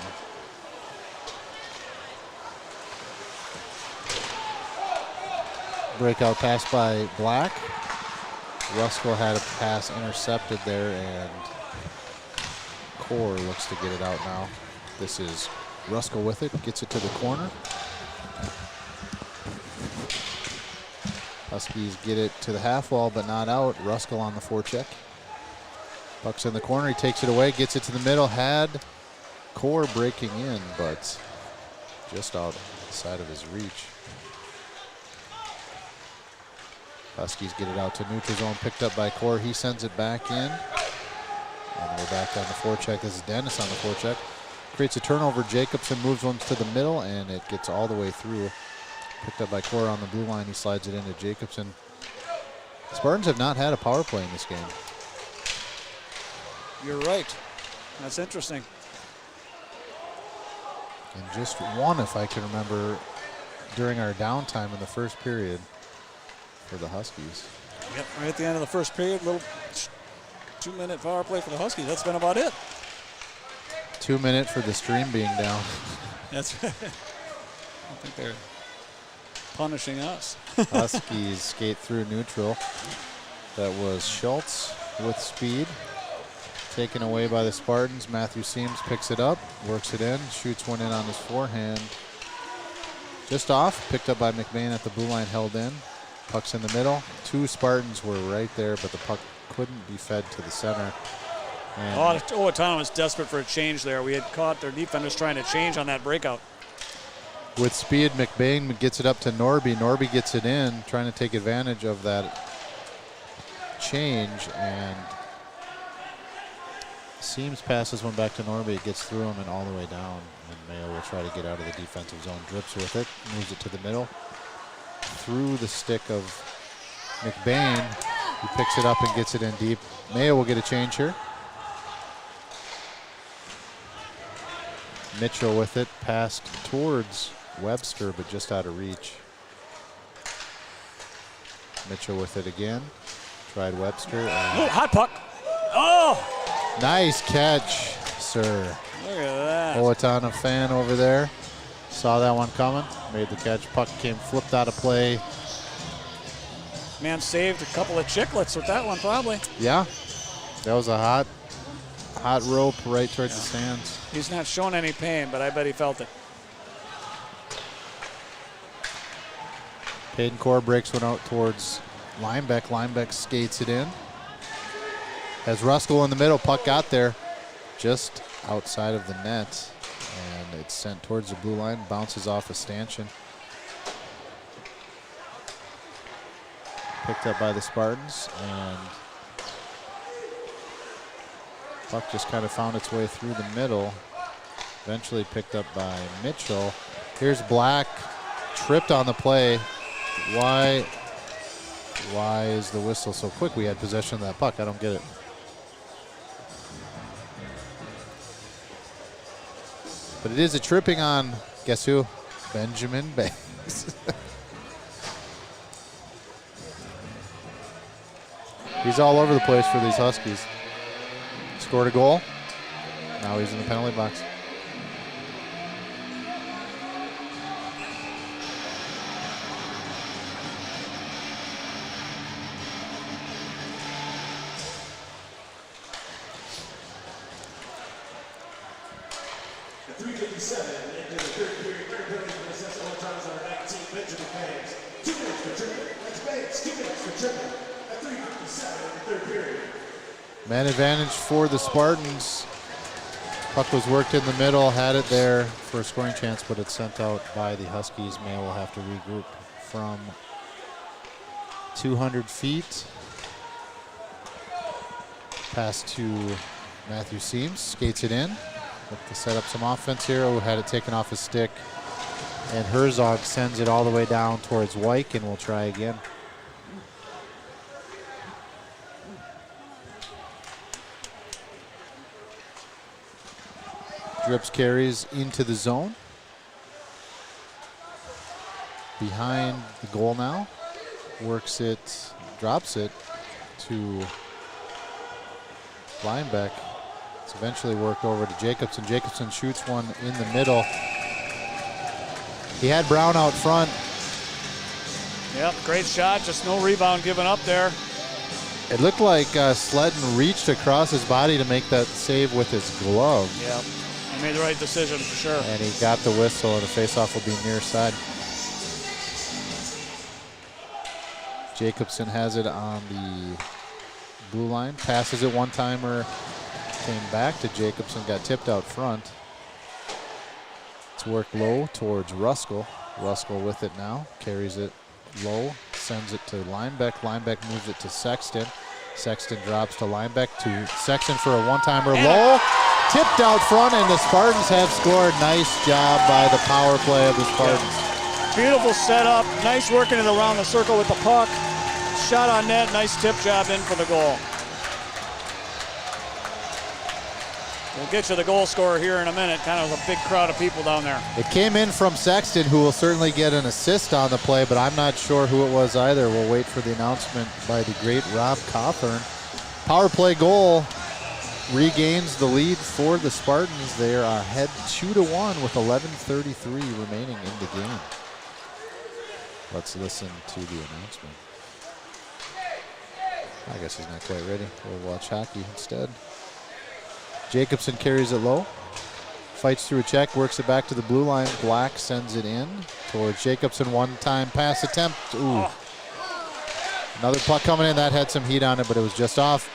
Breakout pass by Black. Ruskell had a pass intercepted there, and Core looks to get it out now. This is Ruskell with it, gets it to the corner. Huskies get it to the half wall, but not out. Ruskell on the forecheck. Puck's in the corner, he takes it away, gets it to the middle. Had Core breaking in, but just outside of his reach. Huskies get it out to neutral zone, picked up by Core. He sends it back in. And we're back on the forecheck. This is Dennis on the forecheck. Creates a turnover. Jacobson moves one to the middle, and it gets all the way through. Picked up by Core on the blue line. He slides it into Jacobson. Spartans have not had a power play in this game. You're right. That's interesting. And just one, if I can remember, during our downtime in the first period for the Huskies. Yep, right at the end of the first period, little 2-minute power play for the Huskies. That's been about it. 2 minute for the stream being down. That's right. I think they're punishing us. Huskies skate through neutral. That was Schultz with speed. Taken away by the Spartans. Matthew Seams picks it up, works it in, shoots one in on his forehand. Just off, picked up by McBain at the blue line, held in. Puck's in the middle. Two Spartans were right there, but the puck couldn't be fed to the center. And Owatonna was desperate for a change there. We had caught their defenders trying to change on that breakout. with speed, McBain gets it up to Norby. Norby gets it in, trying to take advantage of that change, and Seams passes one back to Norby. It gets through him and all the way down. And Mayo will try to get out of the defensive zone. Drips with it, moves it to the middle. Through the stick of McBain. He picks it up and gets it in deep. Mayo will get a change here. Mitchell with it, passed towards Webster, but just out of reach. Mitchell with it again. Tried Webster. Oh, hot puck. Oh! Nice catch, sir. Look at that. Owatonna fan over there. Saw that one coming. Made the catch. Puck came flipped out of play. Man saved a couple of chicklets with that one, probably. Yeah. That was a hot rope right towards the stands. He's not showing any pain, but I bet he felt it. Payton Core breaks one out towards Linebeck. Linebeck skates it in. Has Ruskell in the middle. Puck got there just outside of the net. And it's sent towards the blue line. Bounces off a stanchion. Picked up by the Spartans. And puck just kind of found its way through the middle. Eventually picked up by Mitchell. Here's Black. Tripped on the play. Why is the whistle so quick? We had possession of that puck. I don't get it. But it is a tripping on, guess who? Benjamin Banks. He's all over the place for these Huskies. Scored a goal. Now he's in the penalty box. Man advantage for the Spartans. Puck was worked in the middle, had it there for a scoring chance, but it's sent out by the Huskies. Mayo will have to regroup from 200 feet. Pass to Matthew Seams, skates it in. Look to set up some offense here. Oh, had it taken off his stick. And Herzog sends it all the way down towards Wyke, and we'll try again. Drips carries into the zone. Behind the goal now. Works it, drops it to Linebeck. It's eventually worked over to Jacobson. Jacobson shoots one in the middle. He had Brown out front. Yep, great shot. Just no rebound given up there. It looked like Sledden reached across his body to make that save with his glove. Yep. He made the right decision for sure. And he got the whistle, and the faceoff will be near side. Jacobson has it on the blue line. Passes it one-timer. Came back to Jacobson. Got tipped out front. It's worked low towards Ruskell. Ruskell with it now. Carries it low. Sends it to Linebeck. Linebeck moves it to Sexton. Sexton drops to Linebeck to Sexton for a one-timer low. Tipped out front, and the Spartans have scored. Nice job by the power play of the Spartans. Beautiful setup. Nice working it around the circle with the puck. Shot on net. Nice tip job in for the goal. We'll get you the goal scorer here in a minute. Kind of a big crowd of people down there. It came in from Sexton, who will certainly get an assist on the play, but I'm not sure who it was either. We'll wait for the announcement by the great Rob Cawthorn. Power play goal regains the lead for the Spartans. They are ahead 2-1 with 11:33 remaining in the game. Let's listen to the announcement. I guess he's not quite ready. We'll watch hockey instead. Jacobson carries it low. Fights through a check, works it back to the blue line. Black sends it in towards Jacobson. One-time pass attempt. Ooh. Another puck coming in. That had some heat on it, but it was just off.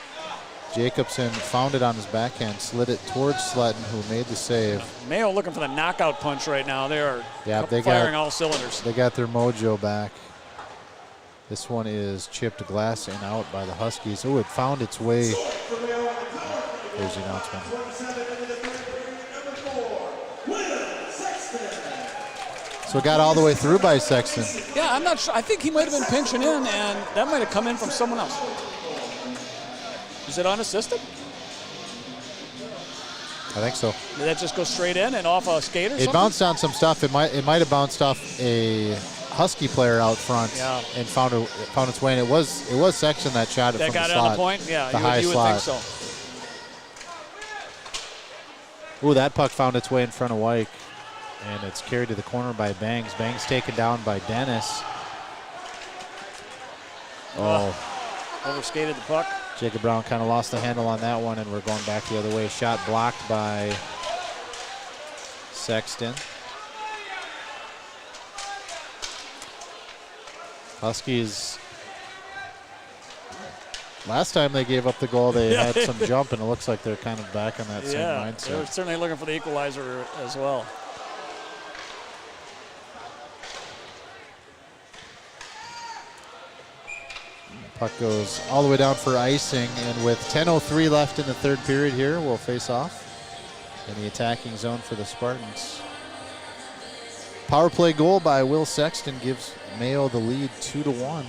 Jacobson found it on his backhand, slid it towards Sletton, who made the save. Mayo looking for the knockout punch right now. They are they firing all cylinders. They got their mojo back. This one is chipped glass and out by the Huskies. Oh, it found its way. There's the announcement. So it got all the way through by Sexton. Yeah, I'm not sure. I think he might have been pinching in, and that might have come in from someone else. Is it unassisted? I think so. Did that just go straight in and off a skate or something? It bounced on some stuff. It might have bounced off a Husky player out front and found its way. And it was Sexton that shot it that from got the it slot. on the point? Yeah, You would think so. Ooh, that puck found its way in front of Wyke. And it's carried to the corner by Bangs. Bangs taken down by Dennis. Oh. Overskated the puck. Jacob Brown kind of lost the handle on that one, and we're going back the other way. Shot blocked by Sexton. Huskies, last time they gave up the goal, they had some jump, and it looks like they're kind of back on that same mindset. They're certainly looking for the equalizer as well. Puck goes all the way down for icing, and with 10:03 left in the third period here, we'll face off in the attacking zone for the Spartans. Power play goal by Will Sexton gives Mayo the lead 2-1.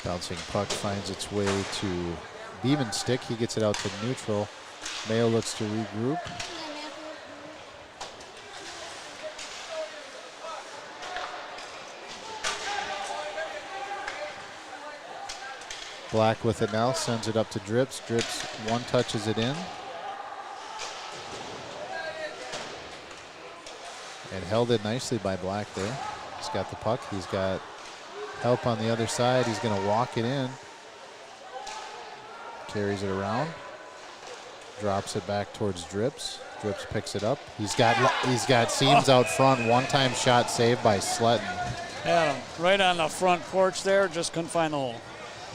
Bouncing puck finds its way to Beeman's stick. He gets it out to neutral. Mayo looks to regroup. Black with it now, sends it up to Drips. Drips one touches it in. And held it nicely by Black there. He's got the puck. He's got help on the other side. He's going to walk it in. Carries it around. Drops it back towards Drips. Drips picks it up. He's got seams out front. One-time shot saved by Sletton. Had him right on the front porch there. Just couldn't find the hole.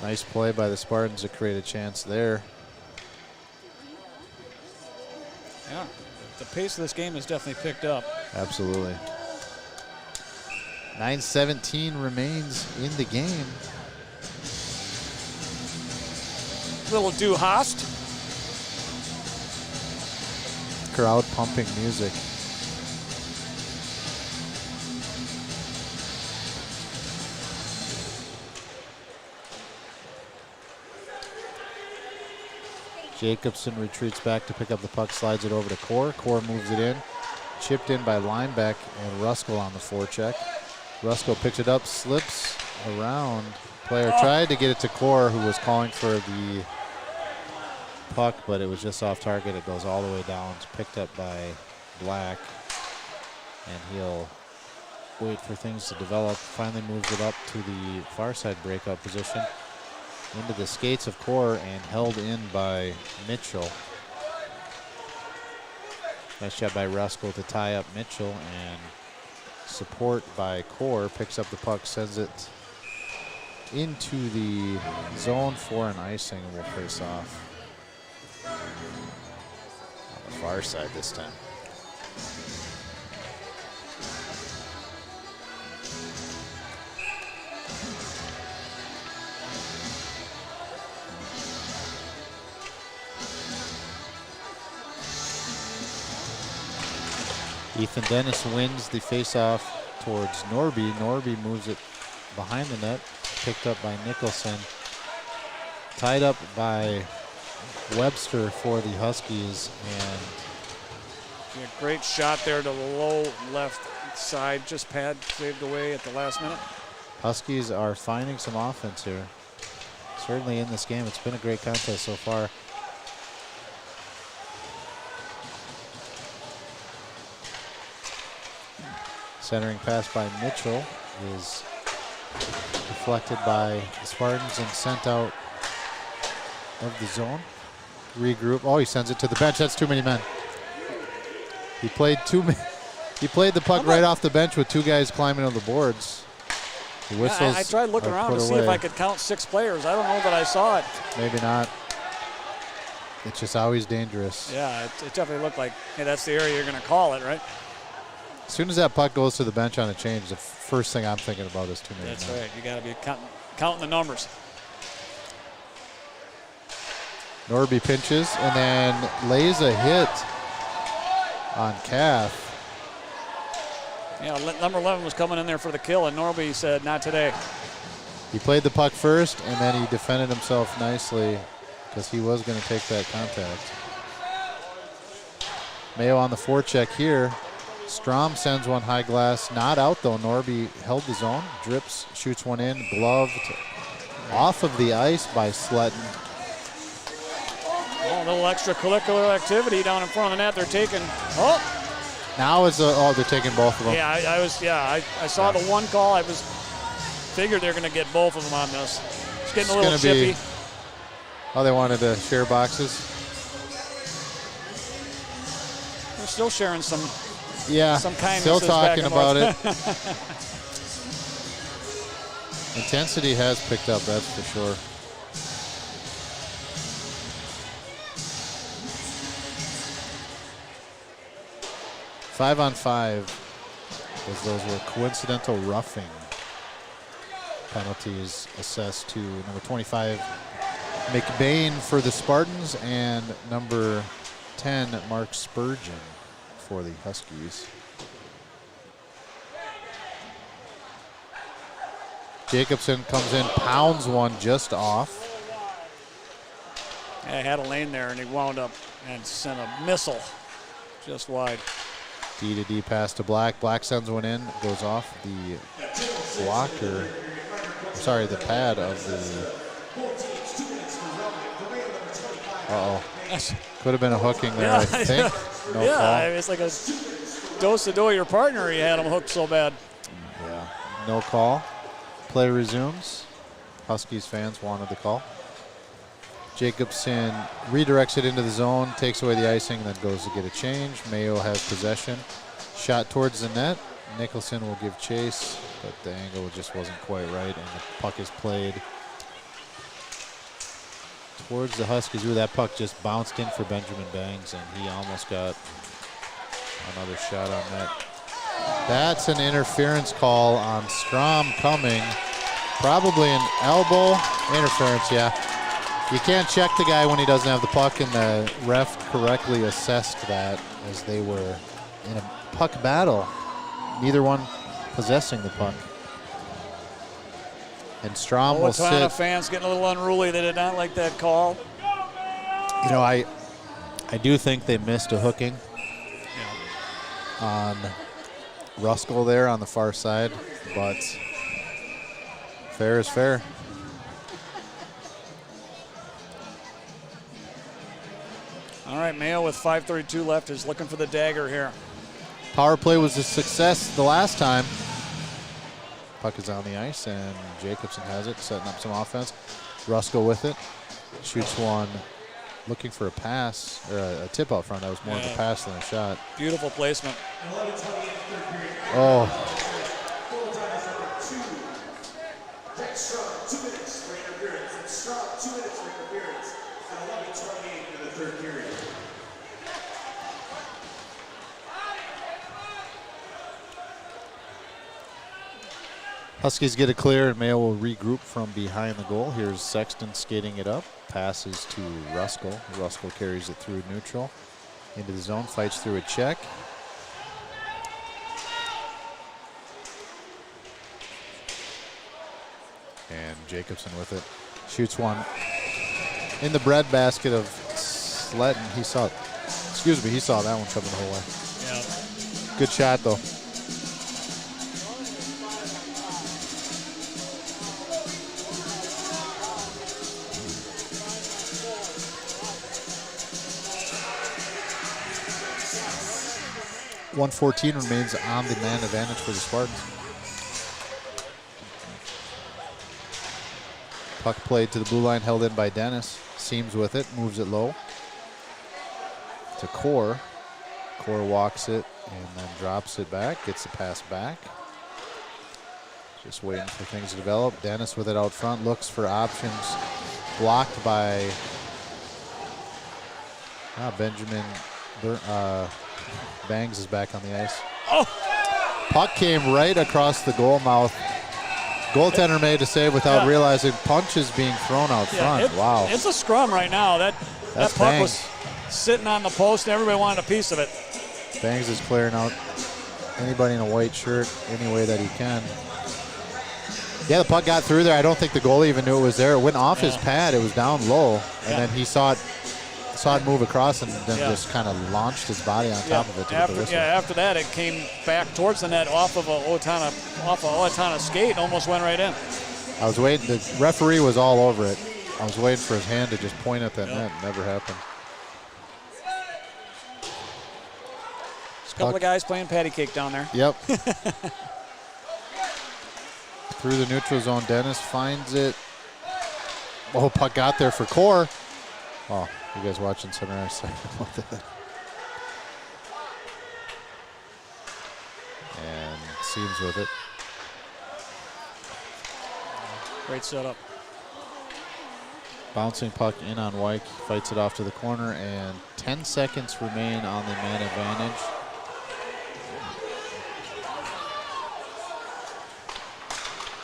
Nice play by the Spartans to create a chance there. Yeah, the pace of this game has definitely picked up. Absolutely. 9:17 remains in the game. Little Du Hast. Crowd pumping music. Jacobson retreats back to pick up the puck, slides it over to Core. Core moves it in. Chipped in by Linebeck and Ruskell on the forecheck. Ruskell picks it up, slips around. Player tried to get it to Core, who was calling for the puck, but it was just off target. It goes all the way down. It's picked up by Black, and he'll wait for things to develop. Finally moves it up to the far side breakout position. Into the skates of Core and held in by Mitchell. Nice job by Ruskell to tie up Mitchell, and support by Core. Picks up the puck, sends it into the zone for an icing, and will face off on the far side this time. Ethan Dennis wins the faceoff towards Norby. Norby moves it behind the net, picked up by Nicholson. Tied up by Webster for the Huskies. And a great shot there to the low left side, just pad saved away at the last minute. Huskies are finding some offense here. Certainly in this game, it's been a great contest so far. Centering pass by Mitchell is deflected by the Spartans and sent out of the zone. Regroup. Oh, he sends it to the bench. That's too many men. He played the puck right off the bench with two guys climbing on the boards. The whistles I tried looking are around to put see if away. I could count 6 players. I don't know that I saw it. Maybe not. It's just always dangerous. Yeah, it definitely looked like, hey, that's the area you're going to call it, right? As soon as that puck goes to the bench on a change, the first thing I'm thinking about is 2 minutes. That's right. You got to be counting the numbers. Norby pinches and then lays a hit on Calf. Yeah, number 11 was coming in there for the kill, and Norby said, not today. He played the puck first, and then he defended himself nicely because he was going to take that contact. Mayo on the forecheck here. Strom sends one high glass. Not out, though. Norby held his own. Drips, shoots one in. Gloved off of the ice by Sletton. Oh, a little extracurricular activity down in front of the net. They're taking. Oh! Now is they're taking both of them. Yeah, I saw the one call. I figured they're going to get both of them on this. It's getting a little chippy. Oh, they wanted to share boxes. They're still sharing some. Yeah, some kindness. still talking about it. Intensity has picked up, that's for sure. Five on 5, as those were coincidental roughing penalties assessed to number 25, McBain for the Spartans, and number 10, Mark Spurgeon for the Huskies. Jacobson comes in, pounds one just off. Yeah, he had a lane there, and he wound up and sent a missile just wide. D to D pass to Black. Black sends one in, goes off the blocker. Sorry, the pad of the. Uh-oh. Could have been a hooking there, I think. No yeah, call. I mean, it's like a dose-a-do your partner. He had him hooked so bad. Yeah, no call. Play resumes. Huskies fans wanted the call. Jacobson redirects it into the zone, takes away the icing, then goes to get a change. Mayo has possession. Shot towards the net. Nicholson will give chase, but the angle just wasn't quite right, and the puck is played towards the Huskies. Ooh, that puck just bounced in for Benjamin Bangs, and he almost got another shot on that. That's an interference call on Strom coming. Probably an elbow interference, yeah. You can't check the guy when he doesn't have the puck, and the ref correctly assessed that as they were in a puck battle. Neither one possessing the puck. And Strom will sit. Owatonna fans getting a little unruly. They did not like that call. You know, I do think they missed a hooking on Ruskell there on the far side, but fair is fair. All right, Mayo with 5:32 left is looking for the dagger here. Power play was a success the last time. Puck is on the ice, and Jacobson has it, setting up some offense. Ruskell with it, shoots one, looking for a pass, or a tip out front. That was more of a pass than a shot. Beautiful placement. Oh. Huskies get it clear, and Mayo will regroup from behind the goal. Here's Sexton skating it up. Passes to Ruskell. Ruskell carries it through neutral. Into the zone, fights through a check. And Jacobson with it. Shoots one in the breadbasket of Sletton. He saw that one coming the whole way. Yeah. Good shot, though. .114 remains on the man advantage for the Spartans. Puck played to the blue line, held in by Dennis. Seams with it, moves it low to Core. Core walks it and then drops it back, gets the pass back. Just waiting for things to develop. Dennis with it out front, looks for options. Blocked by Benjamin Bangs is back on the ice. Oh! Puck came right across the goal mouth. Goaltender made a save without realizing punch is being thrown out front. Wow. It's a scrum right now. That puck was sitting on the post and everybody wanted a piece of it. Bangs is clearing out anybody in a white shirt any way that he can. Yeah, the puck got through there. I don't think the goalie even knew it was there. It went off his pad. It was down low, and then he saw it move across and then just kind of launched his body on top of it to get the whistle. After that, it came back towards the net off of Owatonna skate, almost went right in. I was waiting. The referee was all over it. I was waiting for his hand to just point at that net. Never happened. Just a couple of guys playing patty cake down there. Yep. Through the neutral zone, Dennis finds it. Oh, puck got there for Core. Oh, you guys watching Sunrise? Sorry about that. And Seams with it. Great setup. Bouncing puck in on Wyke, fights it off to the corner, and 10 seconds remain on the man advantage.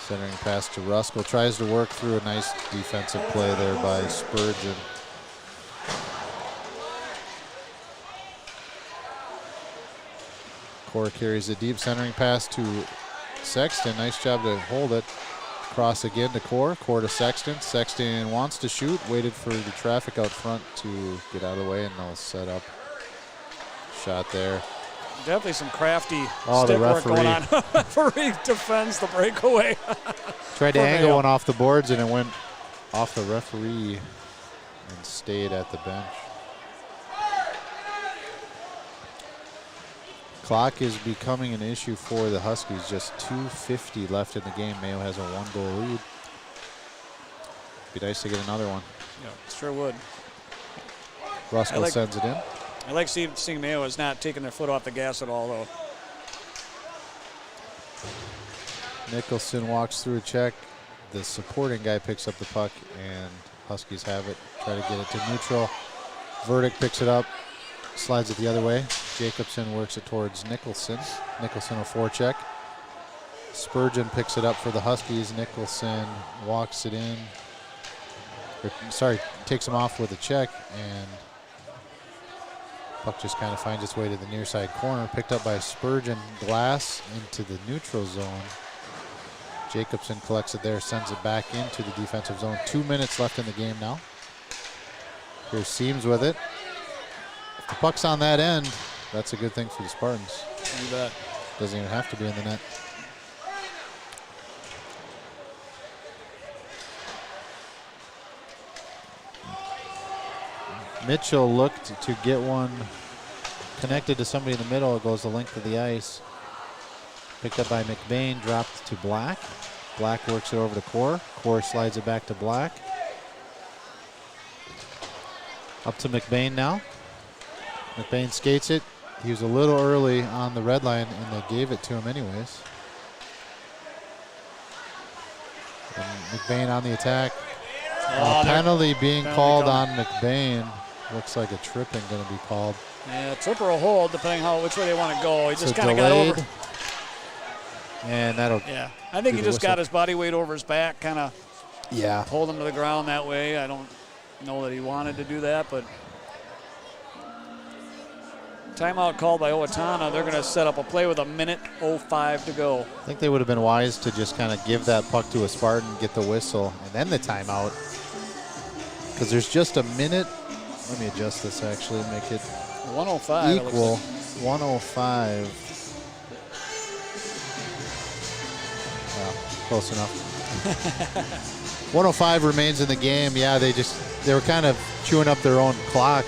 Centering pass to Ruskell, tries to work through a nice defensive play there by Spurgeon. Core carries a deep centering pass to Sexton. Nice job to hold it. Cross again to Core. Core to Sexton. Sexton wants to shoot. Waited for the traffic out front to get out of the way, and they'll set up. Shot there. Definitely some crafty stick work going on. Referee defends the breakaway. Tried to angle one off the boards, and it went off the referee and stayed at the bench. Clock is becoming an issue for the Huskies. Just 2:50 left in the game. Mayo has a 1-goal lead. Be nice to get another one. Yeah, sure would. Ruskell sends it in. I like seeing Mayo is not taking their foot off the gas at all, though. Nicholson walks through a check. The supporting guy picks up the puck, and Huskies have it. Try to get it to neutral. Verdict picks it up, slides it the other way. Jacobson works it towards Nicholson. Nicholson a forecheck. Spurgeon picks it up for the Huskies. Nicholson walks it in. Takes him off with a check, and puck just kind of finds its way to the near side corner. Picked up by Spurgeon. Glass into the neutral zone. Jacobson collects it there, sends it back into the defensive zone. 2 minutes left in the game now. Here's Seams with it. If the puck's on that end, that's a good thing for the Spartans. You bet. Doesn't even have to be in the net. Mitchell looked to get one connected to somebody in the middle. It goes the length of the ice. Picked up by McBain, dropped to Black. Black works it over to Core. Core slides it back to Black. Up to McBain now. McBain skates it. He was a little early on the red line, and they gave it to him anyways. And McBain on the attack. Penalty being called on McBain. Looks like a tripping going to be called. Yeah, trip or a hold, depending on which way they want to go. He just kind of got over. And that'll. Yeah, I think he just got his body weight over his back, kind of. Yeah. Hold him to the ground that way. I don't know that he wanted to do that, but. Timeout called by Owatonna. They're going to set up a play with 1:05 to go. I think they would have been wise to just kind of give that puck to a Spartan, get the whistle, and then the timeout. Because there's just a minute. Let me adjust this actually, make it 1:05 equal. 1:05. Well, close enough. 1:05 remains in the game. Yeah, they were kind of chewing up their own clock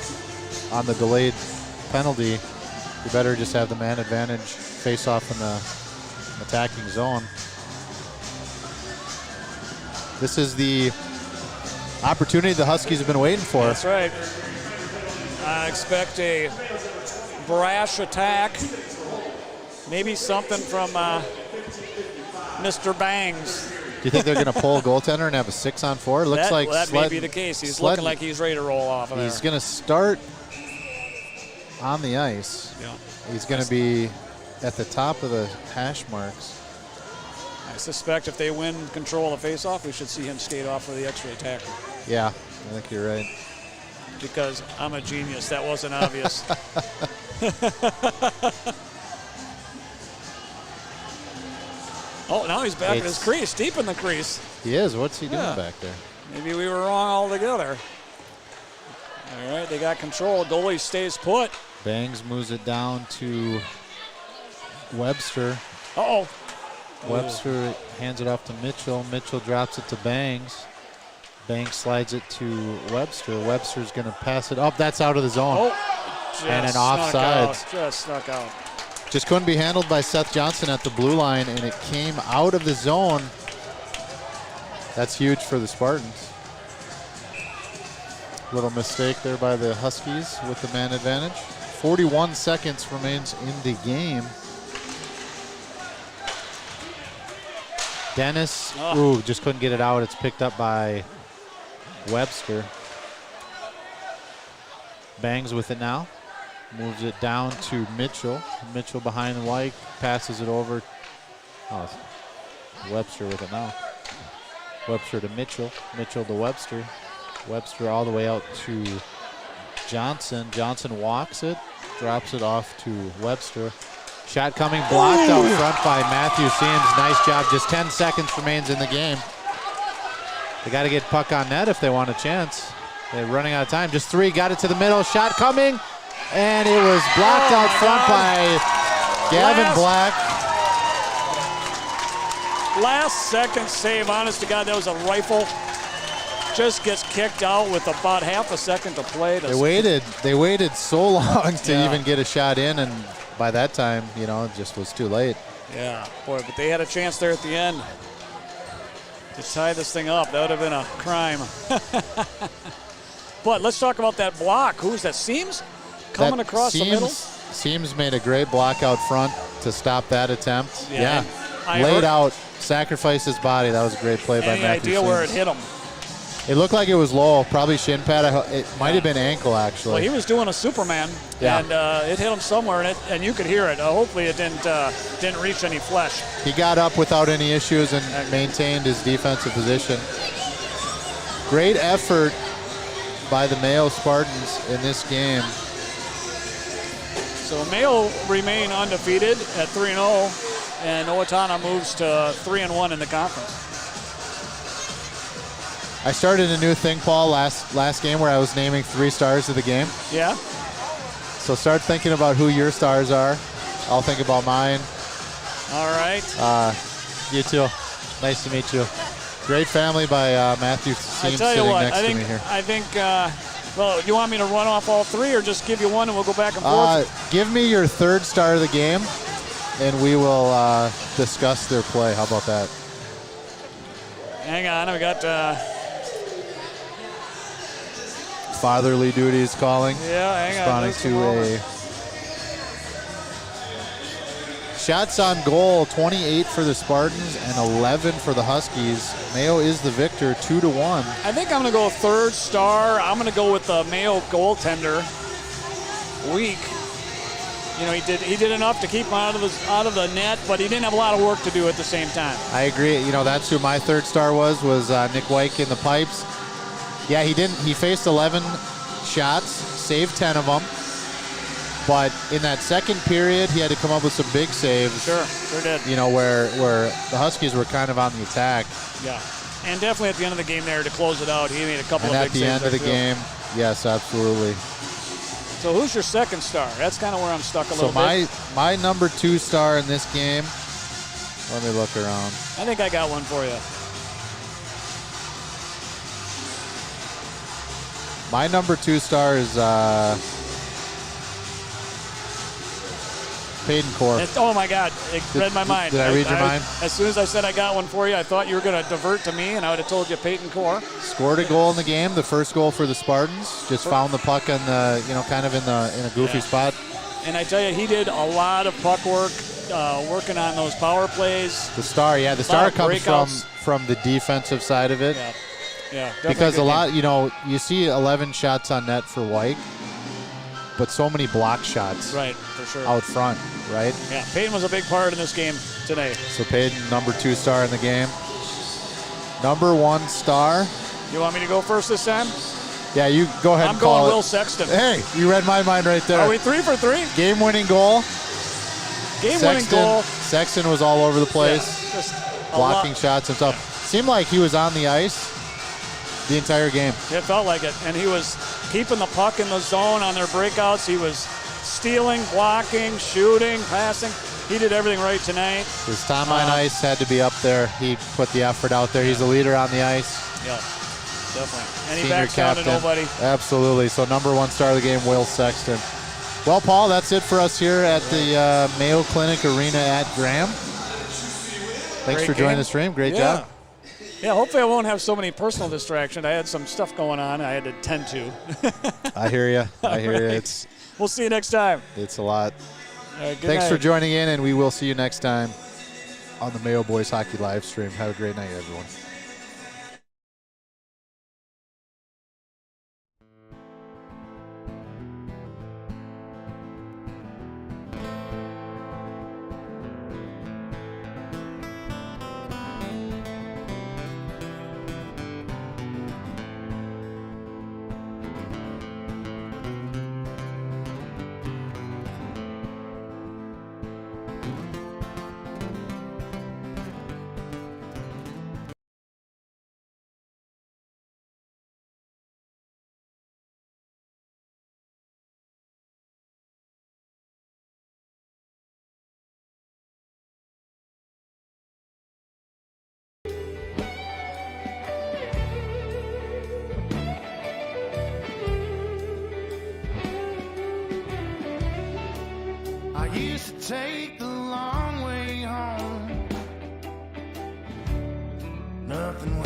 on the delayed penalty. You better just have the man advantage face off in the attacking zone. This is the opportunity the Huskies have been waiting for. That's right. I expect a brash attack. Maybe something from Mr. Bangs. Do you think they're going to pull a goaltender and have a 6-on-4? Looks like that may be the case. He's looking like he's ready to roll off of there. He's going to start on the ice. Yeah. He's going to be at the top of the hash marks. I suspect if they win control of the faceoff, we should see him skate off for the extra attacker. Yeah, I think you're right. Because I'm a genius. That wasn't obvious. Oh, now he's back in his crease, deep in the crease. He is. What's he doing back there? Maybe we were wrong altogether. All right, they got control. Goalie stays put. Bangs moves it down to Webster. Uh-oh. Webster hands it off to Mitchell. Mitchell drops it to Bangs. Bangs slides it to Webster. Webster's going to pass it up. That's out of the zone. Oh, and an offsides. Just snuck out. Just couldn't be handled by Seth Johnson at the blue line, and it came out of the zone. That's huge for the Spartans. Little mistake there by the Huskies with the man advantage. 41 seconds remains in the game. Dennis, just couldn't get it out. It's picked up by Webster. Bangs with it now. Moves it down to Mitchell. Mitchell behind the white, passes it over. Oh, Webster with it now. Webster to Mitchell. Mitchell to Webster. Webster all the way out to Johnson. Johnson walks it, drops it off to Webster. Shot coming, blocked out front by Matthew Seams. Nice job. Just 10 seconds remains in the game. They got to get puck on net if they want a chance. They're running out of time. Just 3, got it to the middle. Shot coming, and it was blocked out front by Gavin Black. Last second save. Honest to God, that was a rifle. Just gets kicked out with about half a second to play. They waited so long to even get a shot in, and by that time, it just was too late. Yeah, boy, but they had a chance there at the end to tie this thing up. That would have been a crime. But let's talk about that block. Who's that? Seams coming across the middle? Seams made a great block out front to stop that attempt. Yeah. Laid out, sacrificed his body. That was a great play by Matthew Any idea Seams. where it hit him? It looked like it was low, probably shin pad. It might have been ankle, actually. Well, he was doing a Superman, and it hit him somewhere, and you could hear it. Hopefully it didn't reach any flesh. He got up without any issues and maintained his defensive position. Great effort by the Mayo Spartans in this game. So Mayo remain undefeated at 3-0, and Owatonna moves to 3-1 in the conference. I started a new thing, Paul, last game where I was naming 3 stars of the game. Yeah? So start thinking about who your stars are. I'll think about mine. All right. You too. Nice to meet you. Great family by Matthew Seams sitting next to me here. I think, well, you want me to run off all 3 or just give you one and we'll go back and forth? Give me your 3rd star of the game, and we will discuss their play. How about that? Hang on. We got... Fatherly duties calling. Yeah, hang on. Responding to a shots on goal, 28 for the Spartans and 11 for the Huskies. Mayo is the victor, 2-1. I think I'm going to go 3rd star. I'm going to go with the Mayo goaltender. Weak. He did enough to keep him out of the net, but he didn't have a lot of work to do at the same time. I agree. That's who my 3rd star was Nick Wyke in the pipes. Yeah, he didn't. He faced 11 shots, saved 10 of them. But in that second period, he had to come up with some big saves. Sure did. Where the Huskies were kind of on the attack. Yeah, and definitely at the end of the game there to close it out, he made a couple of big saves. And at the end of the game, yes, absolutely. So who's your 2nd star? That's kind of where I'm stuck a little bit. So my number 2 star in this game, let me look around. I think I got one for you. My number 2 star is Peyton Core. Oh my God, it read my mind. Did I read your mind? As soon as I said I got one for you, I thought you were going to divert to me, and I would have told you Peyton Core. Scored a goal in the game, the first goal for the Spartans. Just found the puck on the, kind of in a goofy spot. And I tell you, he did a lot of puck work. working on those power plays. The star comes from the defensive side of it. Yeah. Because a lot, you see 11 shots on net for White, but so many block shots. Right, for sure. Out front, right? Yeah, Peyton was a big part in this game today. So Peyton, number 2 star in the game. Number 1 star. You want me to go first this time? Yeah, you go ahead and call it. I'm call going Will Sexton. Hey, you read my mind right there. Are we 3 for 3? Game-winning goal. Game-winning goal. Sexton was all over the place. Yeah, just blocking shots and stuff. Yeah. Seemed like he was on the ice the entire game. It felt like it. And he was keeping the puck in the zone on their breakouts. He was stealing, blocking, shooting, passing. He did everything right tonight. His time on ice had to be up there. He put the effort out there. He's a leader on the ice. Yeah, definitely. And he Senior backs down to captain. nobody. Absolutely. So number 1 star of the game, Will Sexton. Well, Paul, that's it for us here at the Mayo Clinic Arena at Graham. Thanks for joining the stream. Great job. Yeah, hopefully I won't have so many personal distractions. I had some stuff going on I had to tend to. I hear you. I hear you. We'll see you next time. It's a lot. All right, Thanks for joining in, and we will see you next time on the Mayo Boys Hockey live stream. Have a great night, everyone. I used to take the long way home. Nothing